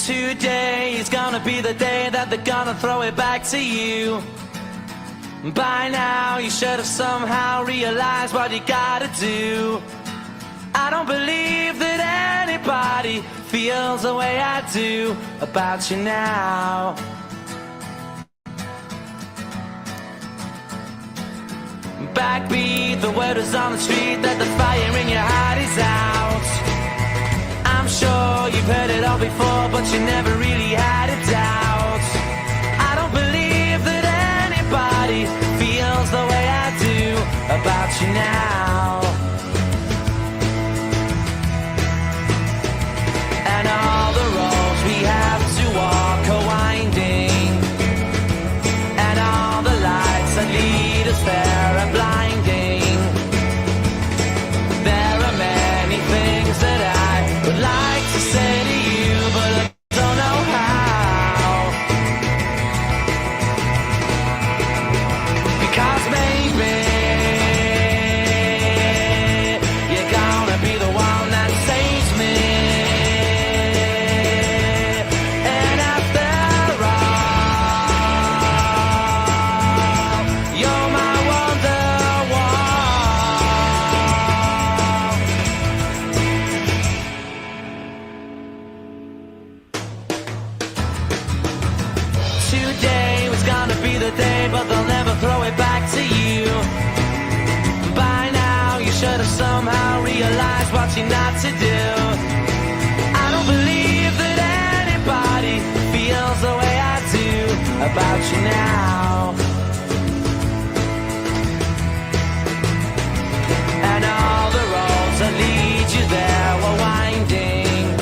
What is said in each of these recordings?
Today is gonna be the day that they're gonna throw it back to you. By now you should have somehow realized what you gotta do. I don't believe that anybody feels the way I do about you now. Backbeat, the word is on the street that the fire in your heart is out. I'm sure you've heard it all before, but you never really had a doubt. I don't believe that anybody feels the way I do about you now. And all the roads we have to walk are winding, and all the lights that lead us there are blinding. There are many things that I would like to say to you, but I don't know how. Because maybe you're gonna be the one that saves me. And after all, you're my wonderwall. Today was gonna be the day, but they'll never throw it back to you. By now you should have somehow realized what you're not to do. I don't believe that anybody feels the way I do about you now. And all the roads that lead you there were winding,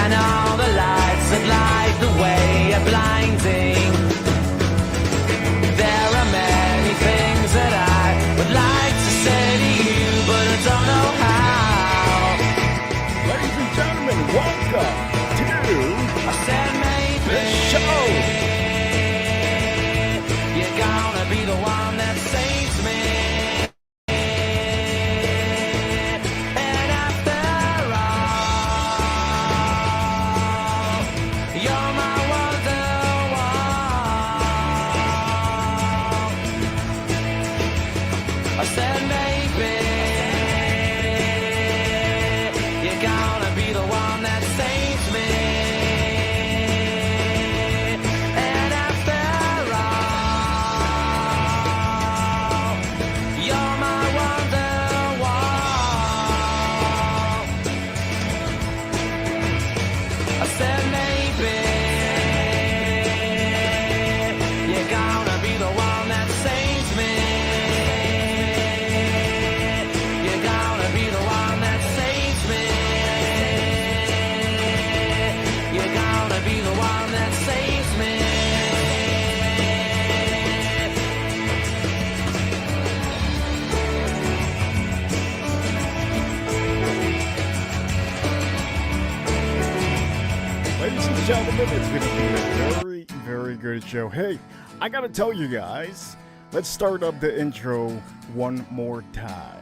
and all the lights that light the way are blinding. There are many things that I would like to say to you, but I don't know how. Ladies and gentlemen, welcome to I said maybe the show. you're gonna be the one that saves me. And after all, you're my wonderwall. I said maybe you're gonna be the one that saves me. And after all, you're my wonderwall. I said maybe you're gonna be the one that saves me. You're gonna be the one that saves me. You're gonna be the one that saves me. Ladies and gentlemen, it's going to be a very, very good show. Hey, I got to tell you guys, let's start up the intro one more time.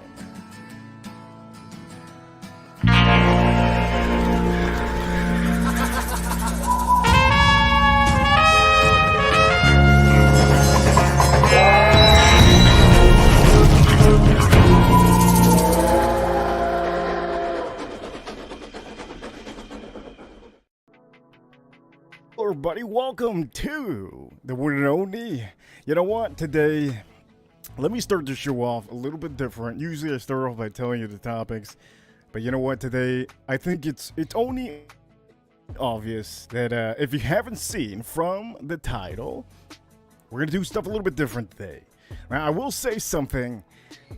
Hello everybody, welcome to the one and only. You know what, today, let me start the show off a little bit different. Usually I start off by telling you the topics, but you know what, today, I think it's only obvious that if you haven't seen from the title, we're going to do stuff a little bit different today. Now, I will say something.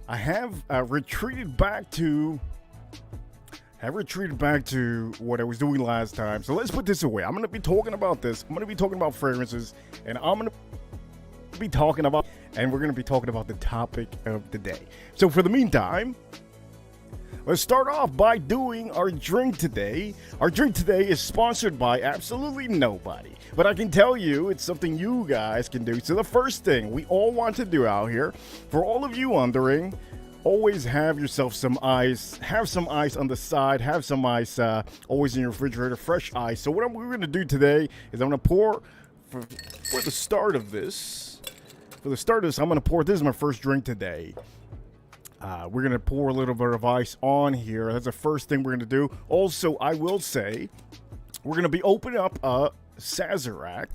I have retreated back to what I was doing last time. So let's put this away. I'm going to be talking about this. I'm going to be talking about fragrances, and I'm going to be talking about, and we're going to be talking about the topic of the day. So for the meantime, let's start off by doing our drink today. Our drink today is sponsored by absolutely nobody, but I can tell you it's something you guys can do. So the first thing we all want to do out here, for all of you wondering, always have yourself some ice. Have some ice on the side. Have some ice always in your refrigerator, fresh ice. So what we're going to do today is I'm going to pour for the start of this. For the start of this, I'm going to pour. This is my first drink today. We're going to pour a little bit of ice on here. That's the first thing we're going to do. Also, I will say, we're going to be opening up a Sazerac.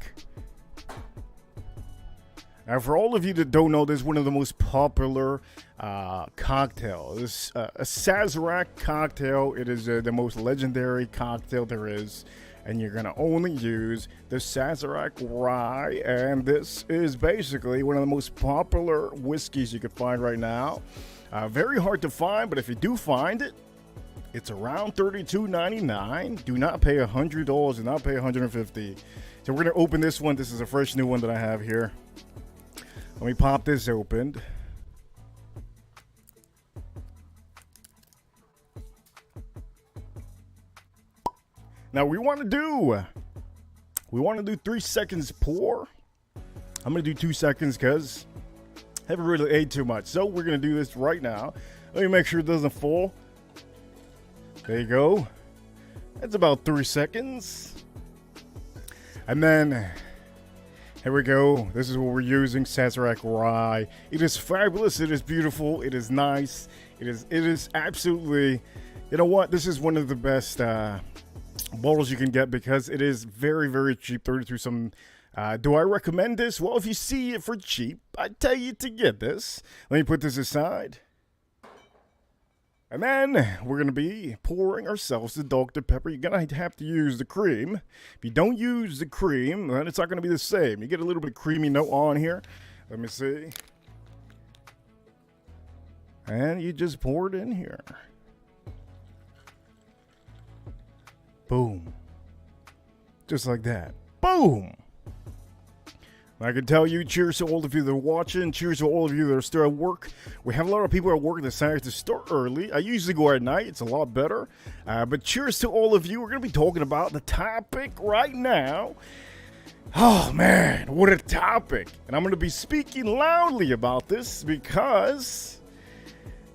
Now, for all of you that don't know, this is one of the most popular cocktails. A Sazerac cocktail. It is the most legendary cocktail there is. And you're going to only use the Sazerac rye. And this is basically one of the most popular whiskeys you can find right now. Very hard to find, but if you do find it, it's around $32.99. Do not pay $100. Do not pay $150. So we're going to open this one. This is a fresh new one that I have here. Let me pop this open. Now we want to do 3 seconds pour. I'm going to do 2 seconds because I haven't really ate too much. So we're going to do this right now. Let me make sure it doesn't fall. There you go. That's about 3 seconds. And then here we go. This is what we're using, Sazerac rye. It is fabulous. It is beautiful. It is nice. It is absolutely, you know what? This is one of the best bottles you can get because it is very, very cheap. 32 some. Do I recommend this? Well, if you see it for cheap, I tell you to get this. Let me put this aside. And then we're going to be pouring ourselves the Dr. Pepper. You're going to have to use the cream. If you don't use the cream, then it's not going to be the same. You get a little bit of creamy note on here. Let me see. And you just pour it in here. Boom. Just like that. Boom. I can tell you, cheers to all of you that are watching. Cheers to all of you that are still at work. We have a lot of people at work that decided to start early. I usually go at night. It's a lot better. But cheers to all of you. We're going to be talking about the topic right now. Oh, man, what a topic. And I'm going to be speaking loudly about this because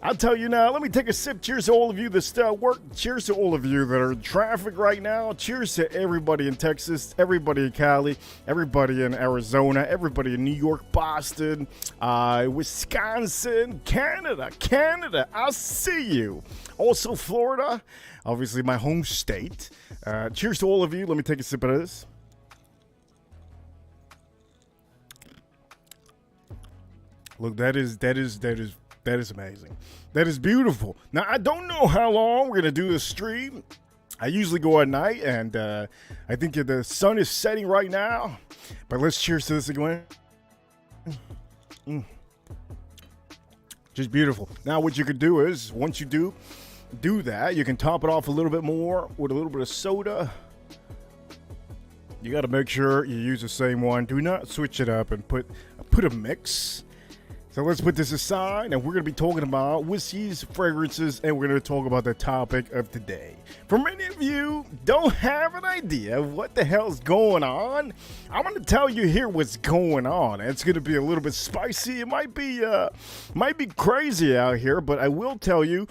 I'll tell you now, let me take a sip. Cheers to all of you that still at work. Cheers to all of you that are in traffic right now. Cheers to everybody in Texas, everybody in Cali, everybody in Arizona, everybody in New York, Boston, Wisconsin, Canada. I'll see you. Also Florida, obviously my home state. Cheers to all of you. Let me take a sip of this. Look, that is amazing. That is beautiful. Now, I don't know how long we're going to do this stream. I usually go at night, and I think the sun is setting right now. But let's cheers to this again. Just beautiful. Now, what you could do is, once you do that, you can top it off a little bit more with a little bit of soda. You got to make sure you use the same one. Do not switch it up and put a mix. So let's put this aside, and we're going to be talking about whiskeys, fragrances, and we're going to talk about the topic of today. For many of you don't have an idea of what the hell's going on, I'm going to tell you here what's going on. It's going to be a little bit spicy. It might be crazy out here, but I will tell you,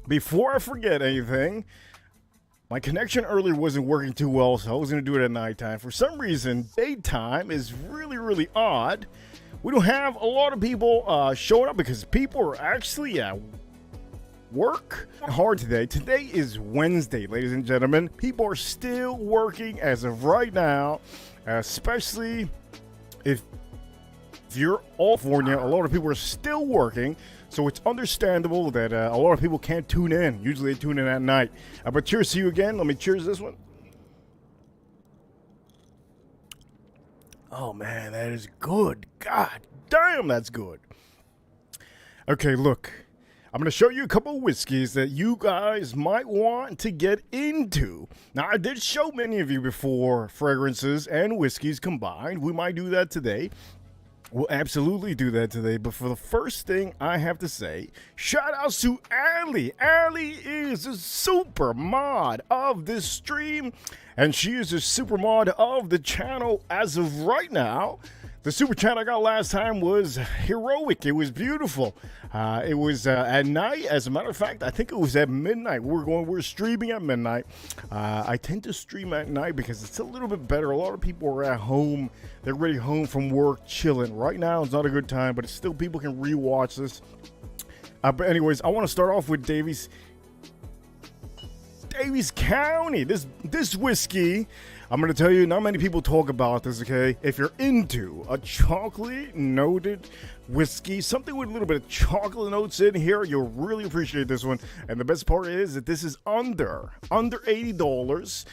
before I forget anything, my connection earlier wasn't working too well, so I was going to do it at nighttime. For some reason, daytime is really, really odd. We don't have a lot of people showing up because people are actually at work hard today. Today is Wednesday, ladies and gentlemen. People are still working as of right now, especially if you're California. A lot of people are still working, so it's understandable that a lot of people can't tune in. Usually they tune in at night. But cheers to you again. Let me cheers this one. Oh, man, that is good. God damn, that's good. Okay, look. I'm going to show you a couple of whiskeys that you guys might want to get into. Now, I did show many of you before fragrances and whiskeys combined. We might do that today. We'll absolutely do that today. But for the first thing I have to say, shout out to Ali. Ali is a super mod of this stream, and she is a super mod of the channel as of right now. The super chat I got last time was heroic. It was beautiful. It was at night. As a matter of fact, I think it was at midnight. We're streaming at midnight. I tend to stream at night because it's a little bit better. A lot of people are at home. They're already home from work, chilling. Right now, it's not a good time, but it's still people can rewatch this. But anyways, I want to start off with Davies County. This whiskey, I'm going to tell you, not many people talk about this, okay? If you're into a chocolate noted whiskey, something with a little bit of chocolate notes in here, you'll really appreciate this one. And the best part is that this is under $80.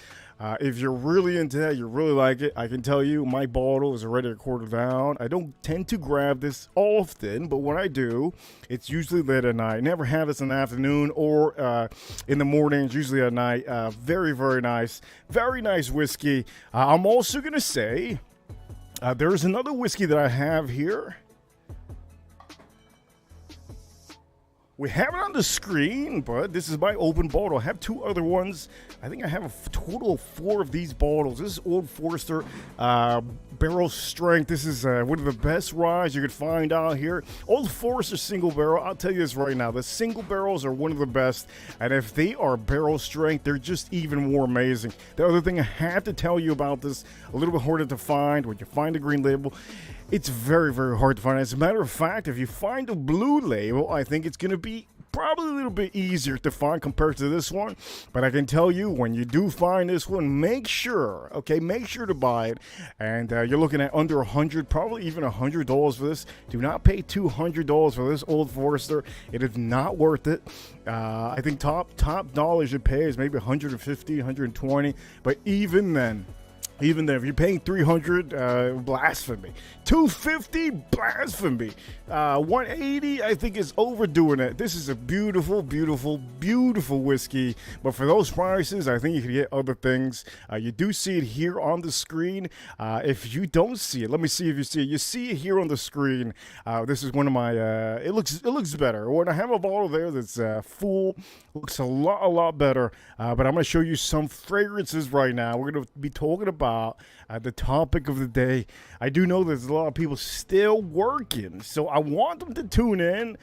If you're really into that, you really like it, I can tell you my bottle is already a quarter down. I don't tend to grab this often, but when I do, it's usually late at night. Never have this in the afternoon or in the morning. It's usually at night. Very, very nice. Very nice whiskey. I'm also going to say there's another whiskey that I have here. We have it on the screen, but this is my open bottle. I have two other ones. I think I have a total of 4 of these bottles. This is Old Forester barrel strength. This is one of the best ryes you could find out here. Old Forester single barrel. I'll tell you this right now. The single barrels are one of the best. And if they are barrel strength, they're just even more amazing. The other thing I have to tell you about this, a little bit harder to find when you find a green label. It's very, very hard to find. As a matter of fact, if you find a blue label, I think it's going to be probably a little bit easier to find compared to this one. But I can tell you, when you do find this one, make sure to buy it. And you're looking at under $100, probably even $100 for this. Do not pay $200 for this Old Forester. It is not worth it. I think top dollars you pay is maybe $150, $120. But even then, if you're paying $300, blasphemy. $250, blasphemy. $180, I think is overdoing it. This is a beautiful, beautiful, beautiful whiskey. But for those prices, I think you can get other things. You do see it here on the screen. If you don't see it, let me see if you see it. You see it here on the screen. This is one of my. It looks better. When I have a bottle there that's full, looks a lot better. But I'm going to show you some fragrances right now. We're going to be talking about the topic of the day. I do know there's a lot of people still working, so I want them to tune in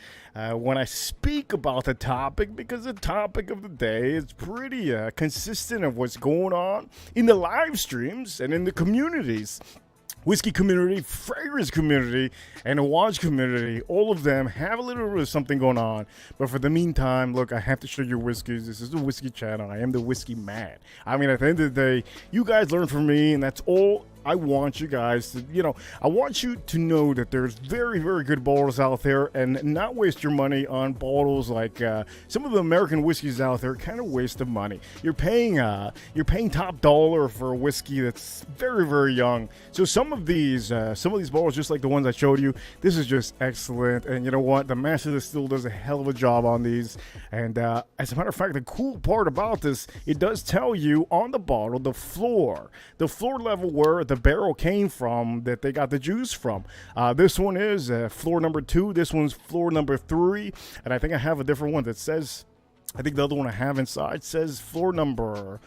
when I speak about the topic, because the topic of the day is pretty consistent of what's going on in the live streams and in the communities. Whiskey community, fragrance community, and a watch community, all of them have a little bit of something going on. But for the meantime, look, I have to show you whiskeys. This is the whiskey channel. I am the whiskey man. I mean, at the end of the day, you guys learn from me, and that's all I want you guys to, I want you to know that there's very, very good bottles out there, and not waste your money on bottles like some of the American whiskeys out there. Kind of waste of money. You're paying top dollar for a whiskey that's very, very young. So some of these bottles, just like the ones I showed you, this is just excellent. And you know what? The Master Distill does a hell of a job on these. And as a matter of fact, the cool part about this, it does tell you on the bottle the floor level where the barrel came from, that they got the juice from. This one is floor number 2. This one's floor number 3. And I think I have a different one that says, I think the other one I have inside says floor number,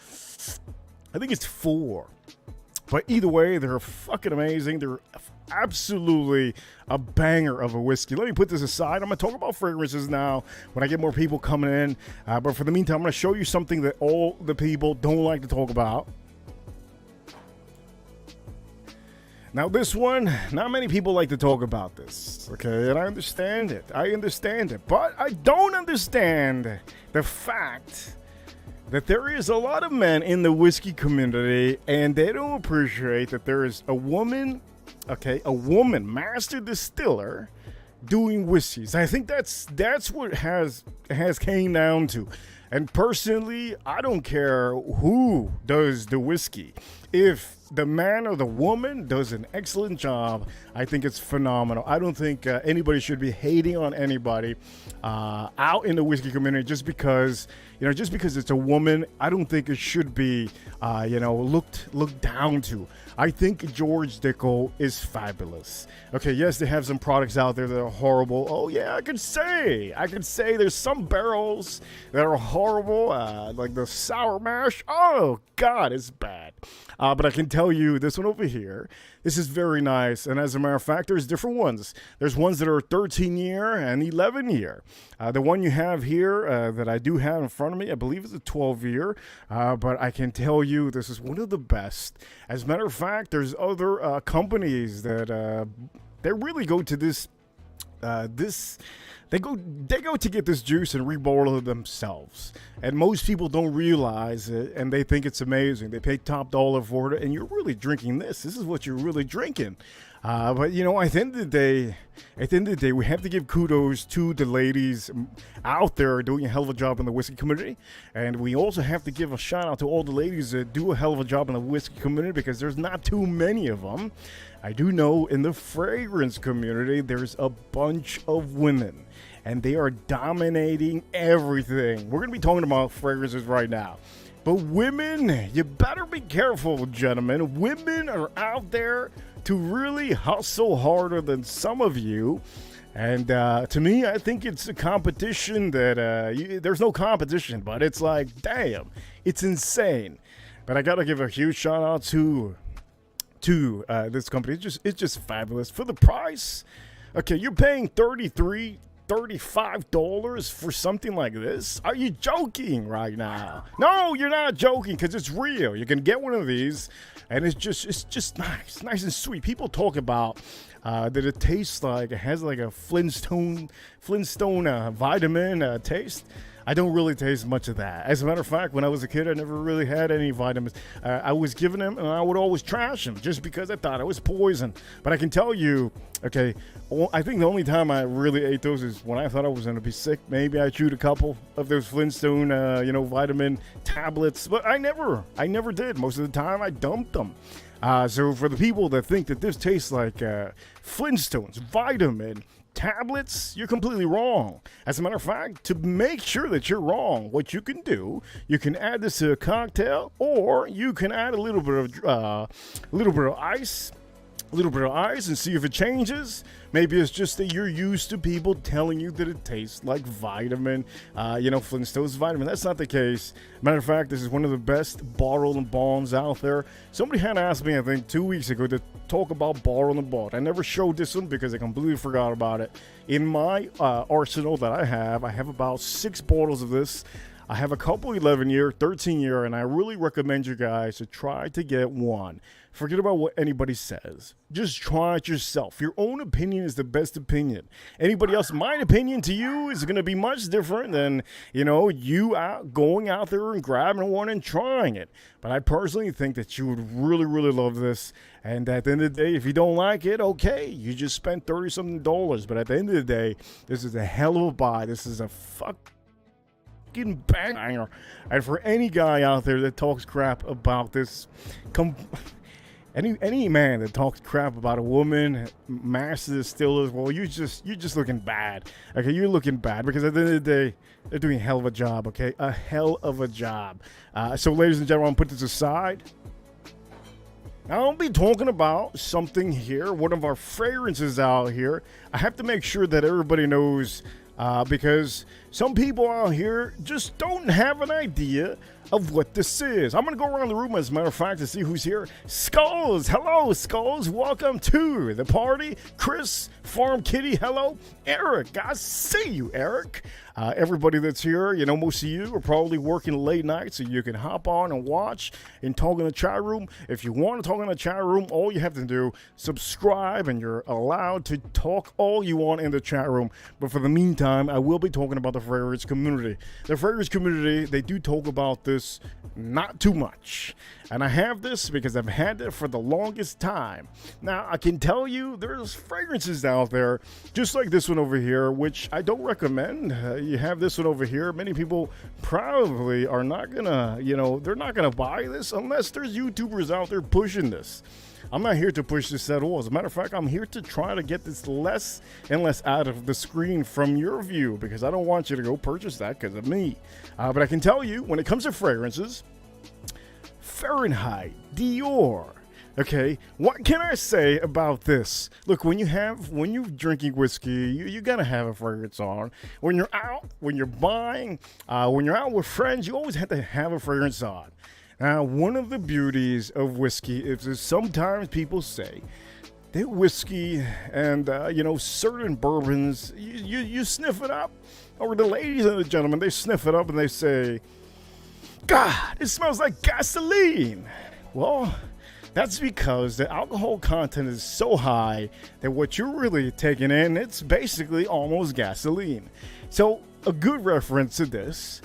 I think it's 4. But either way, they're fucking amazing. They're absolutely a banger of a whiskey. Let me put this aside. I'm going to talk about fragrances now when I get more people coming in. But for the meantime, I'm going to show you something that all the people don't like to talk about. Now, this one, not many people like to talk about this, okay? And I understand it. But I don't understand the fact that there is a lot of men in the whiskey community, and they don't appreciate that there is a woman, master distiller, doing whiskeys. I think that's what has came down to. And personally, I don't care who does the whiskey. If the man or the woman does an excellent job, I think it's phenomenal. I don't think anybody should be hating on anybody out in the whiskey community just because it's a woman. I don't think it should be looked down to. I think George Dickel is fabulous. Okay, yes, they have some products out there that are horrible. Oh yeah, I could say there's some barrels that are horrible, like the sour mash. Oh God, it's bad. But I can tell tell you this one over here, this is very nice. And as a matter of fact, there's different ones. There's ones that are 13 year and 11 year. The one you have here that I do have in front of me, I believe is a 12 year. But I can tell you this is one of the best. As a matter of fact, there's other companies that they really go to this. They go to get this juice and rebottle it themselves, and most people don't realize it, and they think it's amazing. They pay top dollar for it, and you're really drinking this. This is what you're really drinking. But you know, at the end of the day, we have to give kudos to the ladies out there doing a hell of a job in the whiskey community, and we also have to give a shout out to all the ladies that do a hell of a job in the whiskey community, because there's not too many of them. I do know in the fragrance community, there's a bunch of women, and they are dominating everything. We're going to be talking about fragrances right now. But women, you better be careful, gentlemen. Women are out there to really hustle harder than some of you. And to me, I think it's a competition that there's no competition, but it's like, damn, it's insane. But I got to give a huge shout out to this company. It's just fabulous for the price. Okay, you're paying $35 for something like this? Are you joking right now? No, you're not joking, because it's real. You can get one of these, and it's just nice and sweet. People talk about that it tastes like, it has like a Flintstone vitamin taste. I don't really taste much of that. As a matter of fact, when I was a kid, I never really had any vitamins. I was given them, and I would always trash them just because I thought it was poison. But I can tell you, okay, I think the only time I really ate those is when I thought I was going to be sick. Maybe I chewed a couple of those Flintstone, vitamin tablets. But I never did. Most of the time, I dumped them. So for the people that think that this tastes like Flintstones, vitamin tablets, you're completely wrong. As a matter of fact, to make sure that you're wrong, what you can do, you can add this to a cocktail, or you can add a little bit of ice and see if it changes. Maybe it's just that you're used to people telling you that it tastes like vitamin, Flintstone's vitamin. That's not the case. Matter of fact, this is one of the best bottled and bonds out there. Somebody had asked me, I think 2 weeks ago, to talk about bottled and bond. I never showed this one because I completely forgot about it. In my arsenal that I have about 6 bottles of this. I have a couple 11 year, 13 year, and I really recommend you guys to try to get one. Forget about what anybody says. Just try it yourself. Your own opinion is the best opinion. Anybody else, my opinion to you is going to be much different than, you going out there and grabbing one and trying it. But I personally think that you would really, really love this. And at the end of the day, if you don't like it, okay, you just spent $30-something. But at the end of the day, this is a hell of a buy. This is a fucking banger. And for any guy out there that talks crap about this, any man that talks crap about a woman, master distillers, well, you're just looking bad. Okay, you're looking bad, because at the end of the day, they're doing a hell of a job. Okay, a hell of a job. So, ladies and gentlemen, I'll put this aside. I'll be talking about something here, one of our fragrances out here. I have to make sure that everybody knows, because some people out here just don't have an idea of what this is. I'm going to go around the room, as a matter of fact, to see who's here. Skulls! Hello, Skulls! Welcome to the party. Chris, Farm Kitty, hello. Eric, I see you, Eric. Everybody that's here, most of you are probably working late nights, so you can hop on and watch and talk in the chat room. If you want to talk in the chat room, all you have to do, subscribe, and you're allowed to talk all you want in the chat room. But for the meantime, I will be talking about the fragrance community. The fragrance community, they do talk about this not too much. And I have this because I've had it for the longest time. Now, I can tell you there's fragrances out there, just like this one over here, which I don't recommend. You have this one over here. Many people probably are not gonna, they're not gonna buy this unless there's YouTubers out there pushing this. I'm not here to push this at all. As a matter of fact, I'm here to try to get this less and less out of the screen from your view, because I don't want you to go purchase that because of me. But I can tell you, when it comes to fragrances, Fahrenheit, Dior. Okay, what can I say about this? Look, when you're drinking whiskey, you gotta have a fragrance on. When you're out, when you're buying, when you're out with friends, you always have to have a fragrance on. Now, one of the beauties of whiskey is that sometimes people say that whiskey and, certain bourbons, you sniff it up, or the ladies and the gentlemen, they sniff it up and they say, God, it smells like gasoline. Well, that's because the alcohol content is so high that what you're really taking in, it's basically almost gasoline. So, a good reference to this,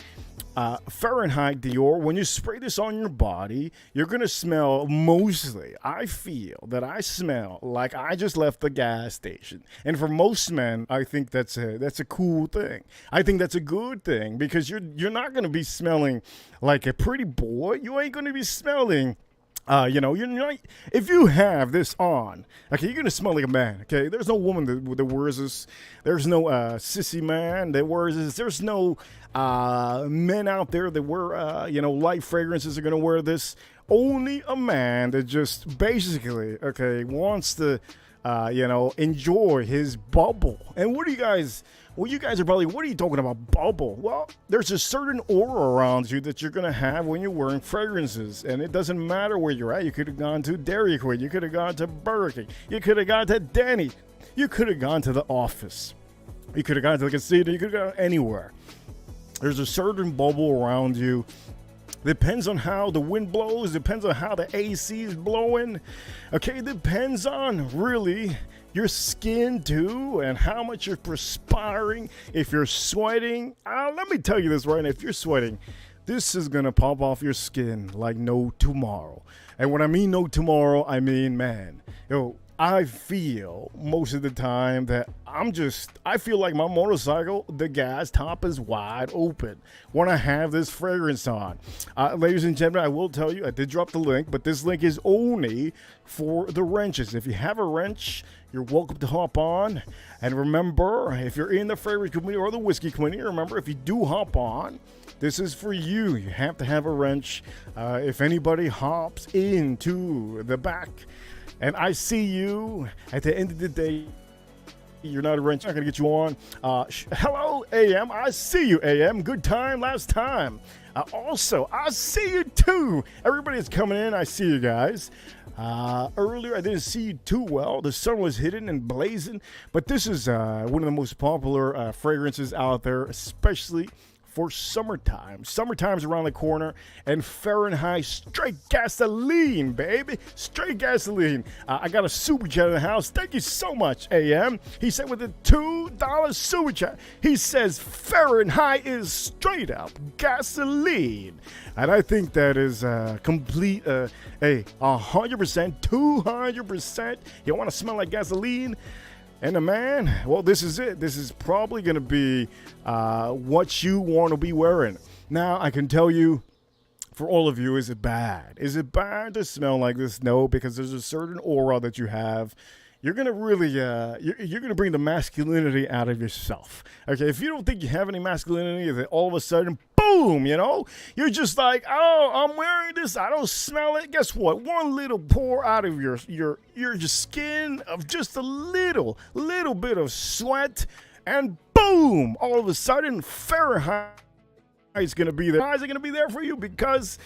Fahrenheit Dior, when you spray this on your body, you're going to smell mostly, I feel that I smell like I just left the gas station. And for most men, I think that's a cool thing. I think that's a good thing because you're not going to be smelling like a pretty boy. You ain't going to be smelling you're not, if you have this on, okay, you're going to smell like a man, okay? There's no woman that wears this. There's no sissy man that wears this. There's no men out there that wear, light fragrances are going to wear this. Only a man that just basically, okay, wants to, enjoy his bubble. And what do you guys... Well, you guys are probably, what are you talking about, bubble? Well, there's a certain aura around you that you're going to have when you're wearing fragrances. And it doesn't matter where you're at. You could have gone to Dairy Queen. You could have gone to Burger King. You could have gone to Denny. You could have gone to the office. You could have gone to the casino. You could have gone anywhere. There's a certain bubble around you. Depends on how the wind blows. Depends on how the AC is blowing. Okay, depends on really your skin too, and how much you're perspiring. If you're sweating, let me tell you this right now, if you're sweating, this is gonna pop off your skin like no tomorrow. And when I mean no tomorrow, I mean, man, I feel most of the time that I feel like my motorcycle, the gas top is wide open when I have this fragrance on. Ladies and gentlemen, I will tell you, I did drop the link, but this link is only for the wrenches. If you have a wrench, you're welcome to hop on. And remember, if you're in the fragrance community or the whiskey community, remember, if you do hop on, this is for you. You have to have a wrench. If anybody hops into the back, and I see you, at the end of the day, you're not a wrench, I'm not going to get you on. Hello, AM. I see you, AM. Good time last time. Also, I see you too. Everybody is coming in. I see you guys. Earlier, I didn't see you too well. The sun was hitting and blazing. But this is one of the most popular fragrances out there, especially for summertime. Summertime's around the corner, and Fahrenheit straight gasoline, baby. Straight gasoline. I got a super chat in the house. Thank you so much, AM. He said with a $2 super chat, he says Fahrenheit is straight up gasoline. And I think that is complete, 100%, 200%. You want to smell like gasoline? And man, well, this is it. This is probably going to be what you want to be wearing. Now, I can tell you, for all of you, is it bad? Is it bad to smell like this? No, because there's a certain aura that you have. You're going to really, you're going to bring the masculinity out of yourself. Okay, if you don't think you have any masculinity, then all of a sudden, boom, you're just like, oh, I'm wearing this, I don't smell it. Guess what? One little pour out of your skin of just a little bit of sweat, and boom, all of a sudden, Fahrenheit is going to be there. Why is it going to be there for you? Because,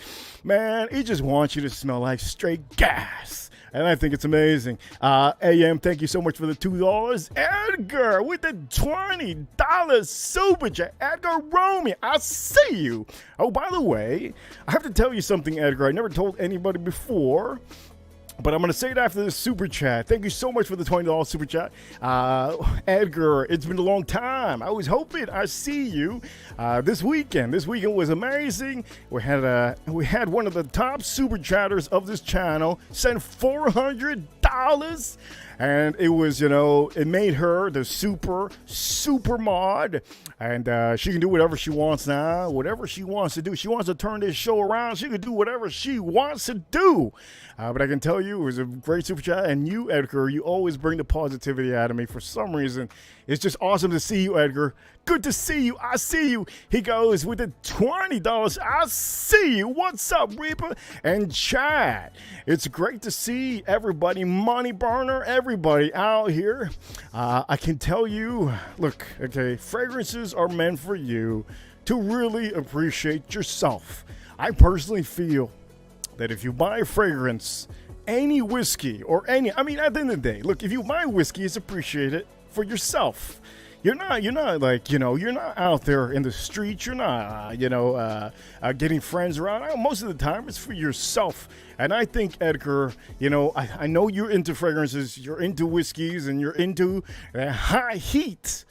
man, he just wants you to smell like straight gas. And I think it's amazing. AM, thank you so much for the $2. Edgar with the $20 super chat. Edgar Romy, I see you. Oh, by the way, I have to tell you something, Edgar. I never told anybody before, but I'm going to say it after this super chat. Thank you so much for the $20 super chat. Edgar, it's been a long time. I was hoping I see you this weekend. This weekend was amazing. We had one of the top super chatters of this channel send $400. And it was, it made her the super mod. And she can do whatever she wants now, whatever she wants to do. She wants to turn this show around. She can do whatever she wants to do. But I can tell you, it was a great super chat. And you, Edgar, you always bring the positivity out of me for some reason. It's just awesome to see you, Edgar. Good to see you. I see you. He goes with the $20. I see you. What's up, Reaper and Chad? It's great to see everybody, Money Burner, everybody out here. I can tell you, look, okay, fragrances are meant for you to really appreciate yourself. I personally feel that if you buy a fragrance, any whiskey or any, I mean, at the end of the day, look, if you buy whiskey, it's appreciated for yourself. You're not like, you're not out there in the streets. You're not, getting friends around. Most of the time, it's for yourself. And I think, Edgar, I know you're into fragrances, you're into whiskeys, and you're into high heat.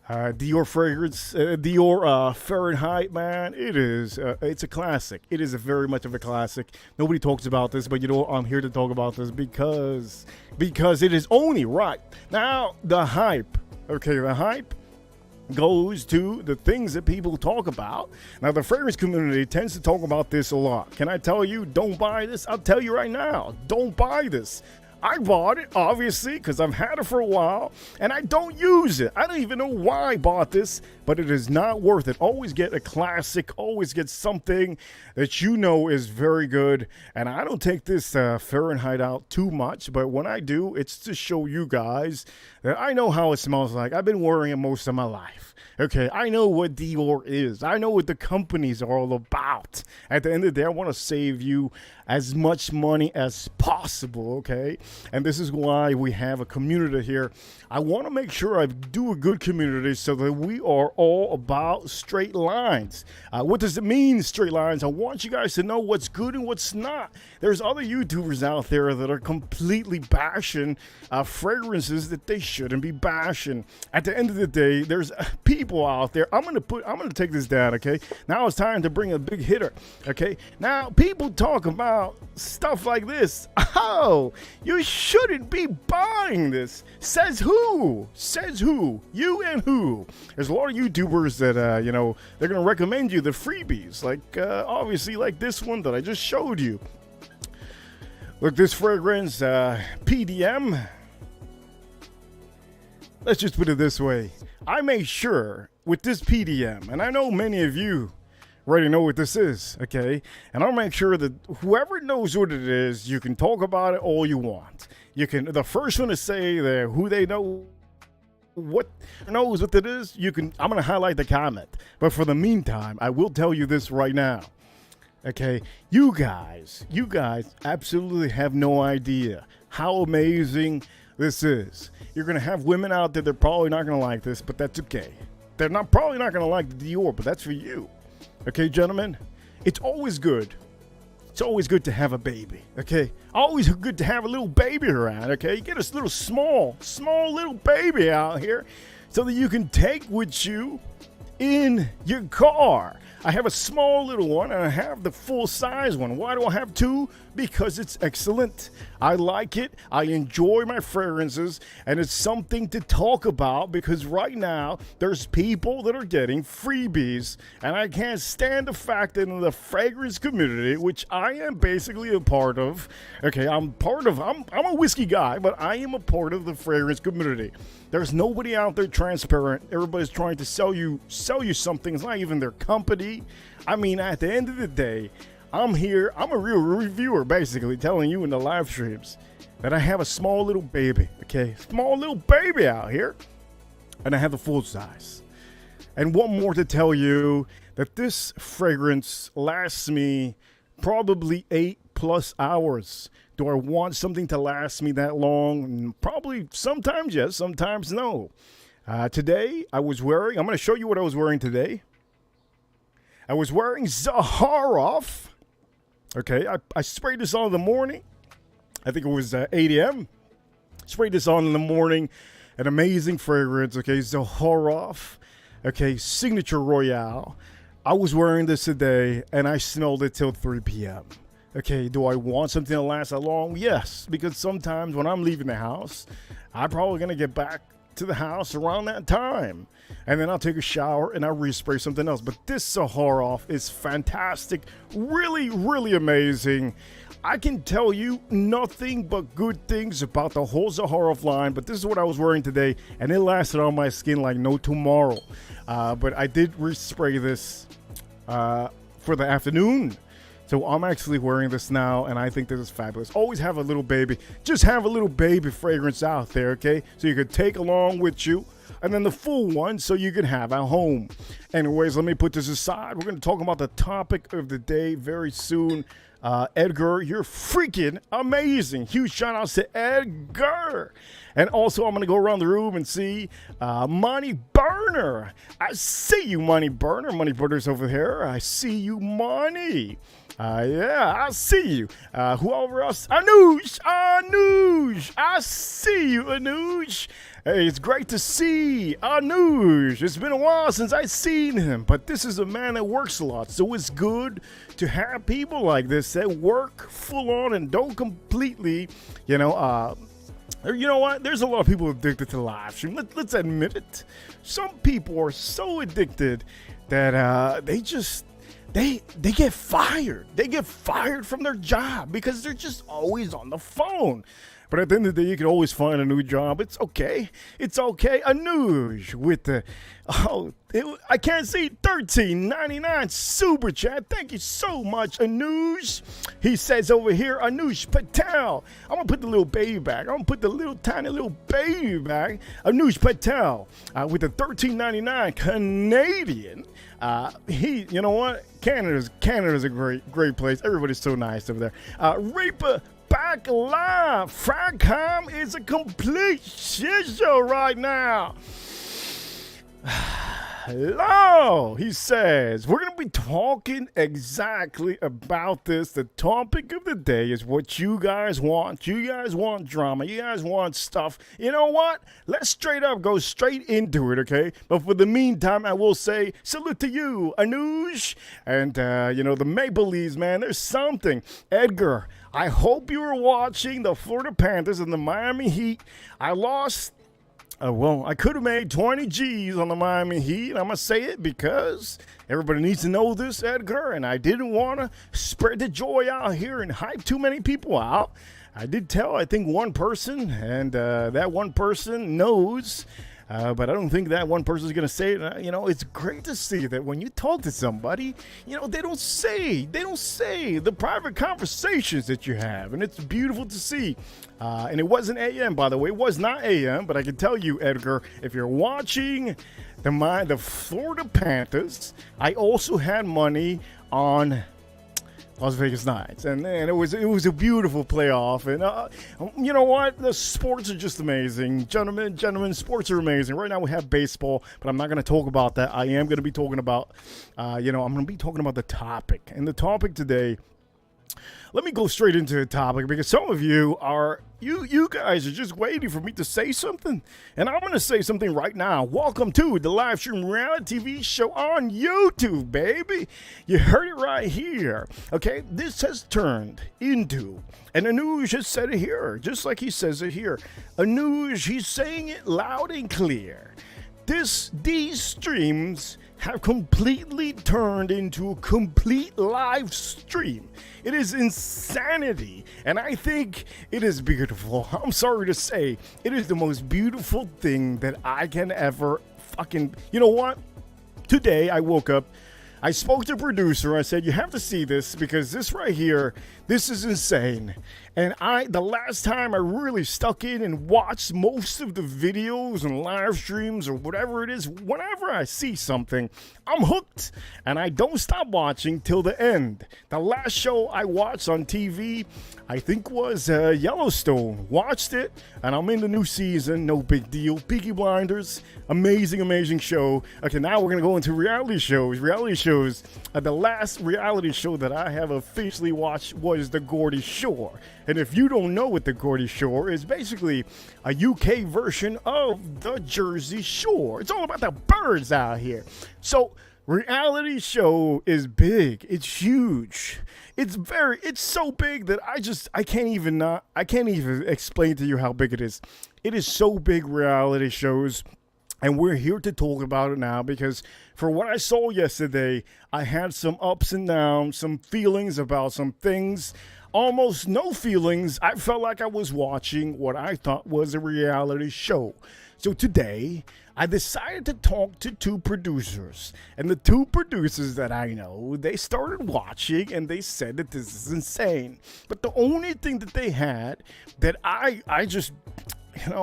Dior fragrance, Dior Fahrenheit, man, it's a classic. It is very much of a classic. Nobody talks about this, but I'm here to talk about this because it is only right. Now, the hype goes to the things that people talk about. Now, the fragrance community tends to talk about this a lot. Can I tell you, don't buy this? I'll tell you right now, don't buy this. I bought it, obviously, because I've had it for a while, and I don't use it. I don't even know why I bought this, but it is not worth it. Always get a classic, always get something that is very good, and I don't take this Fahrenheit out too much, but when I do, it's to show you guys that I know how it smells like. I've been wearing it most of my life. Okay, I know what Dior is. I know what the companies are all about. At the end of the day, I want to save you as much money as possible, okay? And this is why we have a community here. I want to make sure I do a good community so that we are all about straight lines. What does it mean, straight lines? I want you guys to know what's good and what's not. There's other YouTubers out there that are completely bashing fragrances that they shouldn't be bashing. At the end of the day, there's people out there. I'm gonna take this down, okay? Now it's time to bring a big hitter, okay? Now people talk about stuff like this. Oh, you shouldn't be buying this. Says who? Says who? You and who? There's a lot of YouTubers that they're gonna recommend you the freebies, like obviously like this one that I just showed you. Look, this fragrance, PDM. Let's just put it this way. I made sure with this PDM, and I know many of you already know what this is, okay? And I'll make sure that whoever knows what it is, you can talk about it all you want. You can, the first one to say that who they know what knows what it is, I'm gonna highlight the comment. But for the meantime, I will tell you this right now. Okay, you guys absolutely have no idea how amazing this is. You're gonna have women out there that are probably not gonna like this, but that's okay. They're probably not gonna like the Dior, but that's for you. Okay, gentlemen, it's always good. It's always good to have a baby. Okay, always good to have a little baby around. Okay, get a little small little baby out here, so that you can take with you in your car. I have a small little one and I have the full size one. Why do I have two? Because it's excellent. I like it. I enjoy my fragrances, and it's something to talk about because right now there's people that are getting freebies, and I can't stand the fact that in the fragrance community, which I am basically a part of, okay, I'm a whiskey guy, but I am a part of the fragrance community. There's nobody out there transparent. Everybody's trying to sell you something. It's not even their company. I mean, at the end of the day, I'm here. I'm a real reviewer, basically, telling you in the live streams that I have a small little baby, okay? Small little baby out here, and I have the full size. And one more to tell you that this fragrance lasts me probably 8+ hours. Do I want something to last me that long? Probably sometimes yes, sometimes no. Today, I'm going to show you what I was wearing today. I was wearing Zaharoff. Okay, I sprayed this on in the morning. I think it was 8 a.m. Sprayed this on in the morning. An amazing fragrance, okay, Zaharoff. Okay, Signature Royale. I was wearing this today, and I smelled it till 3 p.m. Okay, do I want something to last that long? Yes, because sometimes when I'm leaving the house, I'm probably going to get back to the house around that time. And then I'll take a shower and I'll respray something else. But this Zaharoff is fantastic. Really, really amazing. I can tell you nothing but good things about the whole Zaharoff line. But this is what I was wearing today. And it lasted on my skin like no tomorrow. But I did respray this for the afternoon. So I'm actually wearing this now, and I think this is fabulous. Always have a little baby. Just have a little baby fragrance out there, okay? So you could take along with you. And then the full one so you can have at home. Anyways, let me put this aside. We're going to talk about the topic of the day very soon. Edgar, you're freaking amazing. Huge shout outs to Edgar. And also, I'm going to go around the room and see Money Burner. I see you, Money Burner. Money Burner's over here. I see you, Money. Yeah, I see you. Whoever else? Anuj. I see you, Anuj. Hey, it's great to see Anuj. It's been a while since I've seen him, but this is a man that works a lot, so it's good to have people like this that work full on and don't completely, you know what? There's a lot of people addicted to live stream. Let's admit it. Some people are so addicted that they get fired. They get fired from their job because they're just always on the phone. But at the end of the day, you can always find a new job. It's okay. It's okay. Anuj with the, I can't see, $13.99 super chat. Thank you so much, Anuj. He says over here, Anuj Patel. I'm going to put the little baby back. I'm going to put the little tiny little baby back. Anuj Patel with the $13.99 Canadian. You know what? Canada's a great place. Everybody's so nice over there. Reaper back live. Fracom is a complete shit show right now. Hello, he says. We're going to be talking exactly about this. The topic of the day is what you guys want. You guys want drama. You guys want stuff. You know what? Let's straight up go straight into it, okay? But for the meantime, I will say salute to you, Anuj. And, the Maple Leafs, man, there's something. Edgar, I hope you were watching the Florida Panthers and the Miami Heat. I lost. I could have made 20 G's on the Miami Heat. I'm going to say it because everybody needs to know this, Edgar, and I didn't want to spread the joy out here and hype too many people out. I did tell, I think, one person, and that one person knows, but I don't think that one person is going to say it. It's great to see that when you talk to somebody, they don't say the private conversations that you have, and it's beautiful to see. And it wasn't AM, by the way. It was not AM, but I can tell you, Edgar, if you're watching the Florida Panthers, I also had money on Las Vegas Knights, and it was a beautiful playoff. And you know what? The sports are just amazing, gentlemen. Sports are amazing. Right now we have baseball, but I'm not going to talk about that. I am going to be talking about, I'm going to be talking about the topic, and the topic today. Let me go straight into the topic because some of you guys are just waiting for me to say something. And I'm going to say something right now. Welcome to the Livestream reality TV show on YouTube, baby. You heard it right here. Okay, this has turned into, and Anuj has said it here, just like he says it here. Anuj, he's saying it loud and clear. These streams have completely turned into a complete live stream. It is insanity, and I think it is beautiful. I'm sorry to say, it is the most beautiful thing that I can ever fucking... You know what? Today, I woke up, I spoke to the producer, I said, you have to see this, because this right here, this is insane. And the last time I really stuck in and watched most of the videos and live streams or whatever it is, whenever I see something, I'm hooked. And I don't stop watching till the end. The last show I watched on TV, I think was Yellowstone. Watched it, and I'm in the new season, no big deal. Peaky Blinders, amazing show. Okay, now we're going to go into reality shows. The last reality show that I have officially watched was The Geordie Shore. And if you don't know what the Geordie Shore is, basically a UK version of the Jersey Shore. It's all about the birds out here. So reality show is big. It's huge. It's so big that I can't even explain to you how big it is. It is so big, reality shows. And we're here to talk about it now because for what I saw yesterday, I had some ups and downs, some feelings about some things. Almost no feelings. I felt like I was watching what I thought was a reality show. So today, I decided to talk to two producers. And the two producers that I know, they started watching and they said that this is insane. But the only thing that they had that I just,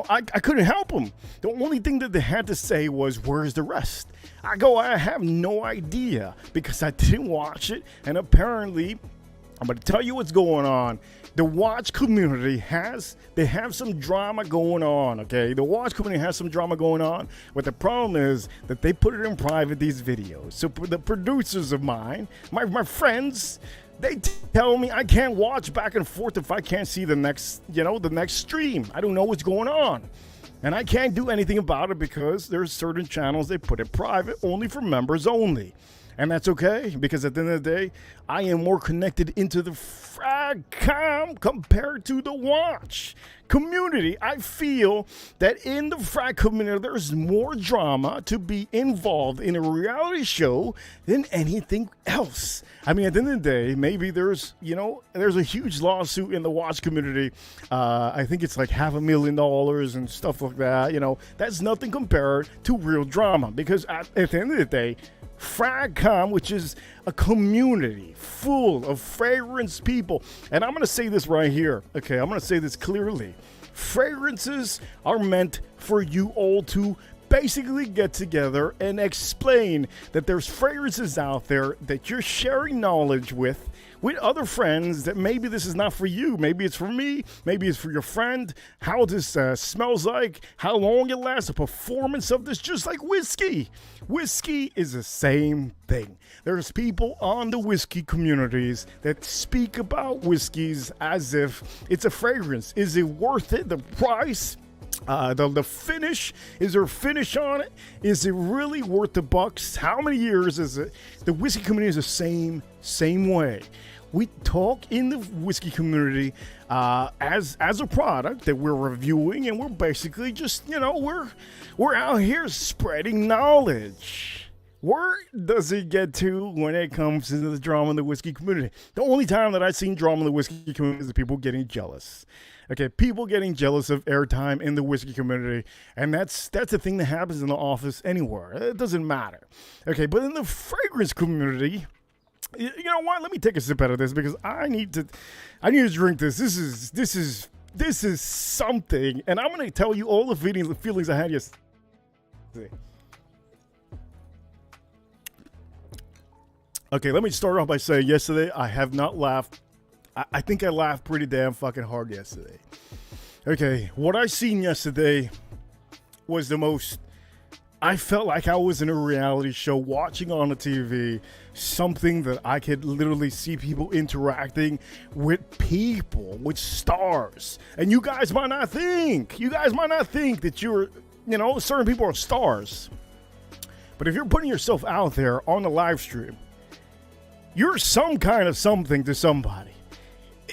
I couldn't help them. The only thing that they had to say was, where's the rest? I have no idea because I didn't watch it. And apparently, I'm going to tell you what's going on. The watch community have some drama going on, okay? The watch community has some drama going on, but the problem is that they put it in private, these videos. So the producers of mine, my friends, they tell me I can't watch back and forth if I can't see the next stream. I don't know what's going on. And I can't do anything about it because there's certain channels they put it private, only for members only. And that's okay, because at the end of the day, I am more connected into the frag compared to the watch community. I feel that in the frag community, there's more drama to be involved in a reality show than anything else. I mean, at the end of the day, maybe there's a huge lawsuit in the watch community. I think it's like $500,000 and stuff like that. That's nothing compared to real drama, because at the end of the day, Fragcom, which is a community full of fragrance people. And I'm going to say this right here. Okay, I'm going to say this clearly. Fragrances are meant for you all to basically get together and explain that there's fragrances out there that you're sharing knowledge with other friends, that maybe this is not for you. Maybe it's for me. Maybe it's for your friend. How this smells like, how long it lasts, the performance of this, just like whiskey. Whiskey is the same thing. There's people on the whiskey communities that speak about whiskeys as if it's a fragrance. Is it worth it? The price? The finish, is there a finish on it? Is it really worth the bucks? How many years is it? The whiskey community is the same way. We talk in the whiskey community as a product that we're reviewing, and we're basically just, we're out here spreading knowledge. Where does it get to when it comes to the drama in the whiskey community? The only time that I've seen drama in the whiskey community is the people getting jealous. Okay, people getting jealous of airtime in the whiskey community, and that's a thing that happens in the office anywhere. It doesn't matter. Okay, but in the fragrance community, you know what? Let me take a sip out of this because I need to drink this. This is something, and I'm going to tell you all the feelings I had yesterday. Okay, let me start off by saying yesterday I have not laughed. I think I laughed pretty damn fucking hard yesterday. Okay, what I seen yesterday was the most... I felt like I was in a reality show watching on the TV, something that I could literally see people interacting with people, with stars. And you guys might not think that you're, certain people are stars. But if you're putting yourself out there on the live stream, you're some kind of something to somebody.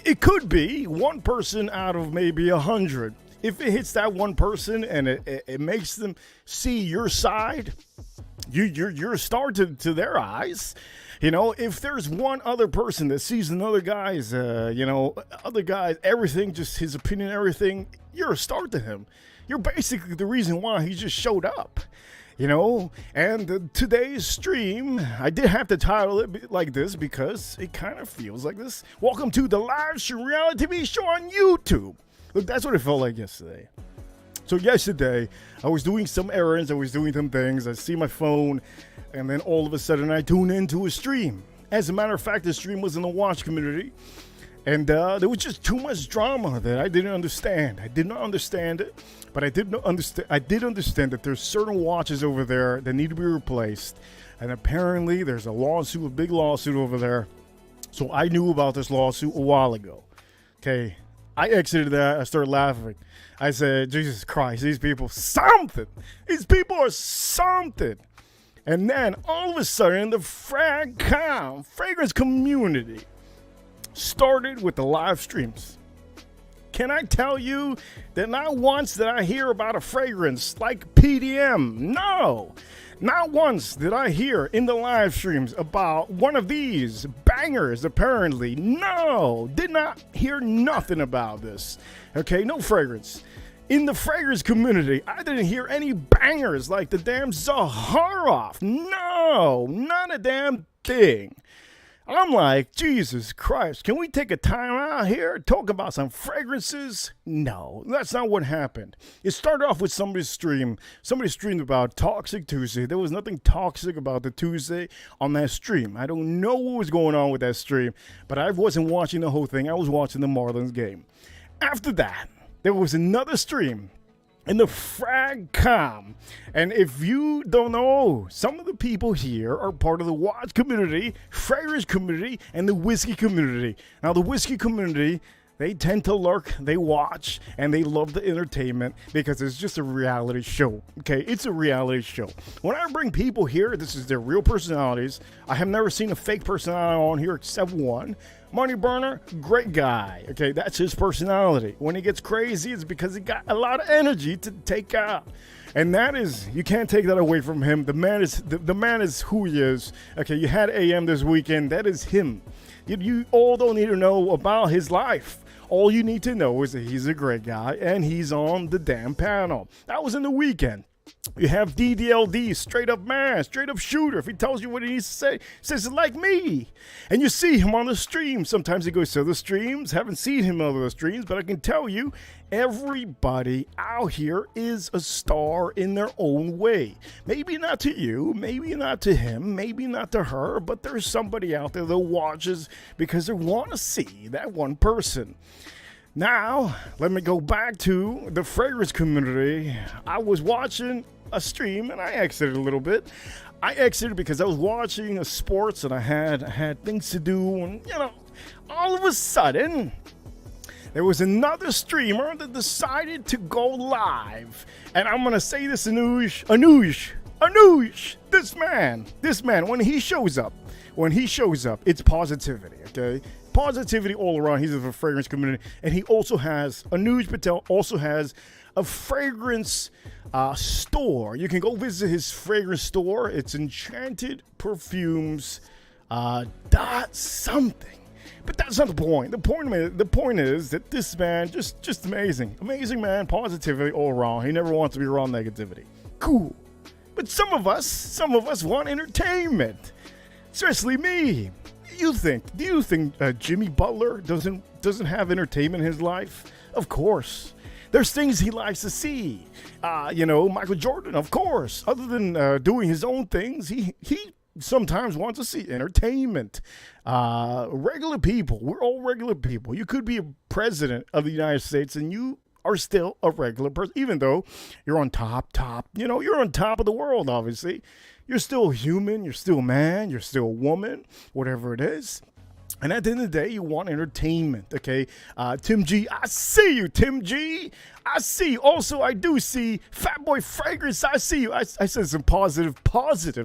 It could be one person out of maybe 100. If it hits that one person and it makes them see your side, you're a star to their eyes. If there's one other person that sees another guy's, everything, just his opinion, everything, you're a star to him. You're basically the reason why he just showed up. And today's stream, I did have to title it like this because it kind of feels like this. Welcome to the Livestream reality TV show on YouTube. Look, that's what it felt like yesterday. So yesterday, I was doing some errands, I was doing some things, I see my phone, and then all of a sudden I tune into a stream. As a matter of fact, the stream was in the watch community, and there was just too much drama that I didn't understand. I did not understand it, but I did understand that there's certain watches over there that need to be replaced, and apparently there's a big lawsuit over there. So I knew about this lawsuit a while ago. Okay. I exited that. I started laughing. I said, Jesus Christ, these people are something. And then all of a sudden, the fragrance community started with the live streams. Can I tell you that not once did I hear about a fragrance like PDM? No. Not once did I hear in the live streams about one of these bangers, apparently. No, did not hear nothing about this. Okay, no fragrance. In the fragrance community, I didn't hear any bangers like the damn Zaharoff. No, not a damn thing. I'm like, Jesus Christ, can we take a time out here, talk about some fragrances? No, that's not what happened. It started off with somebody's stream. Somebody streamed about Toxic Tuesday. There was nothing toxic about the Tuesday on that stream. I don't know what was going on with that stream, but I wasn't watching the whole thing. I was watching the Marlins game. After that, there was another stream in the Fragcom. And if you don't know, some of the people here are part of the watch community, fragrance community, and the whiskey community. Now, the whiskey community, they tend to lurk, they watch, and they love the entertainment because it's just a reality show. Okay, it's a reality show. When I bring people here, this is their real personalities. I have never seen a fake personality on here except one. Money Burner, great guy. Okay, that's his personality. When he gets crazy, it's because he got a lot of energy to take out. And that is, you can't take that away from him. The man is who he is. Okay, you had AM this weekend. That is him. You all don't need to know about his life. All you need to know is that he's a great guy and he's on the damn panel. That was in the weekend. You have DDLD, straight up man, straight up shooter. If he tells you what he needs to say, says it like me. And you see him on the stream. Sometimes he goes to the streams. Haven't seen him on the streams, but I can tell you, everybody out here is a star in their own way. Maybe not to you, maybe not to him, maybe not to her, but there's somebody out there that watches because they want to see that one person. Now, let me go back to the fragrance community. I was watching a stream and I exited a little bit. I exited because I was watching sports and I had things to do. And, all of a sudden, there was another streamer that decided to go live. And I'm going to say this, Anuj, this man, when he shows up, it's positivity, okay? Positivity all around. He's of a fragrance community, and he also has Anuj Patel also has a fragrance store. You can go visit his fragrance store. It's Enchanted Perfumes dot something. But that's not the point. The point is that this man just amazing man. Positivity all around. He never wants to be around negativity. Cool. But some of us want entertainment, especially me. Do you think Jimmy Butler doesn't have entertainment in his life? Of course. There's things he likes to see. Michael Jordan, of course. Other than doing his own things, he sometimes wants to see entertainment. Regular people. We're all regular people. You could be a president of the United States and you are still a regular person, even though you're on top. You're on top of the world, obviously. You're still human, you're still man, you're still woman, whatever it is. And at the end of the day, you want entertainment, okay? Tim G, I see you, Tim G. I see you. Also, I do see Fatboy Fragrance. I see you. I said some positive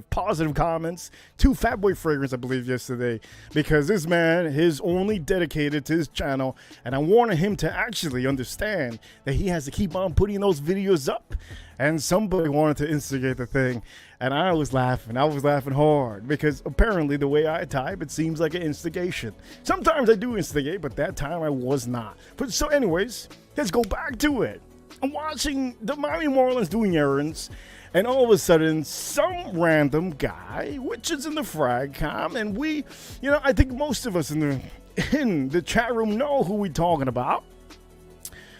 comments to Fatboy Fragrance, I believe, yesterday. Because this man is only dedicated to his channel. And I wanted him to actually understand that he has to keep on putting those videos up. And somebody wanted to instigate the thing. And I was laughing. I was laughing hard. Because apparently the way I type, it seems like an instigation. Sometimes I do instigate, but that time I was not. But so anyways, let's go back to it. I'm watching the Miami Marlins doing errands. And all of a sudden, some random guy, which is in the Fragcom, and we, I think most of us in the chat room know who we're talking about.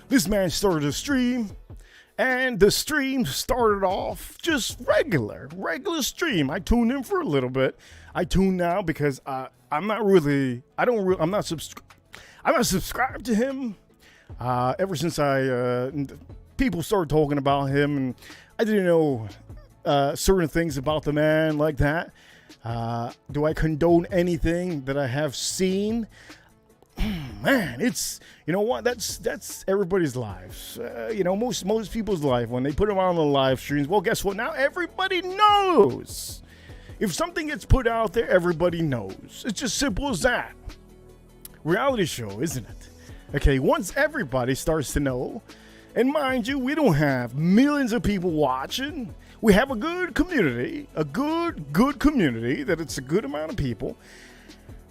This man started a stream. And the stream started off just regular stream. I tuned in for a little bit. I tuned now because I'm not subscribed to him. Ever since people started talking about him, and I didn't know certain things about the man like that. Do I condone anything that I have seen? Man, it's, that's everybody's lives. Most people's life, when they put them on the live streams, well, guess what? Now everybody knows. If something gets put out there, everybody knows. It's just simple as that. Reality show, isn't it? Okay, once everybody starts to know, and mind you, we don't have millions of people watching. We have a good community, a good community, that it's a good amount of people.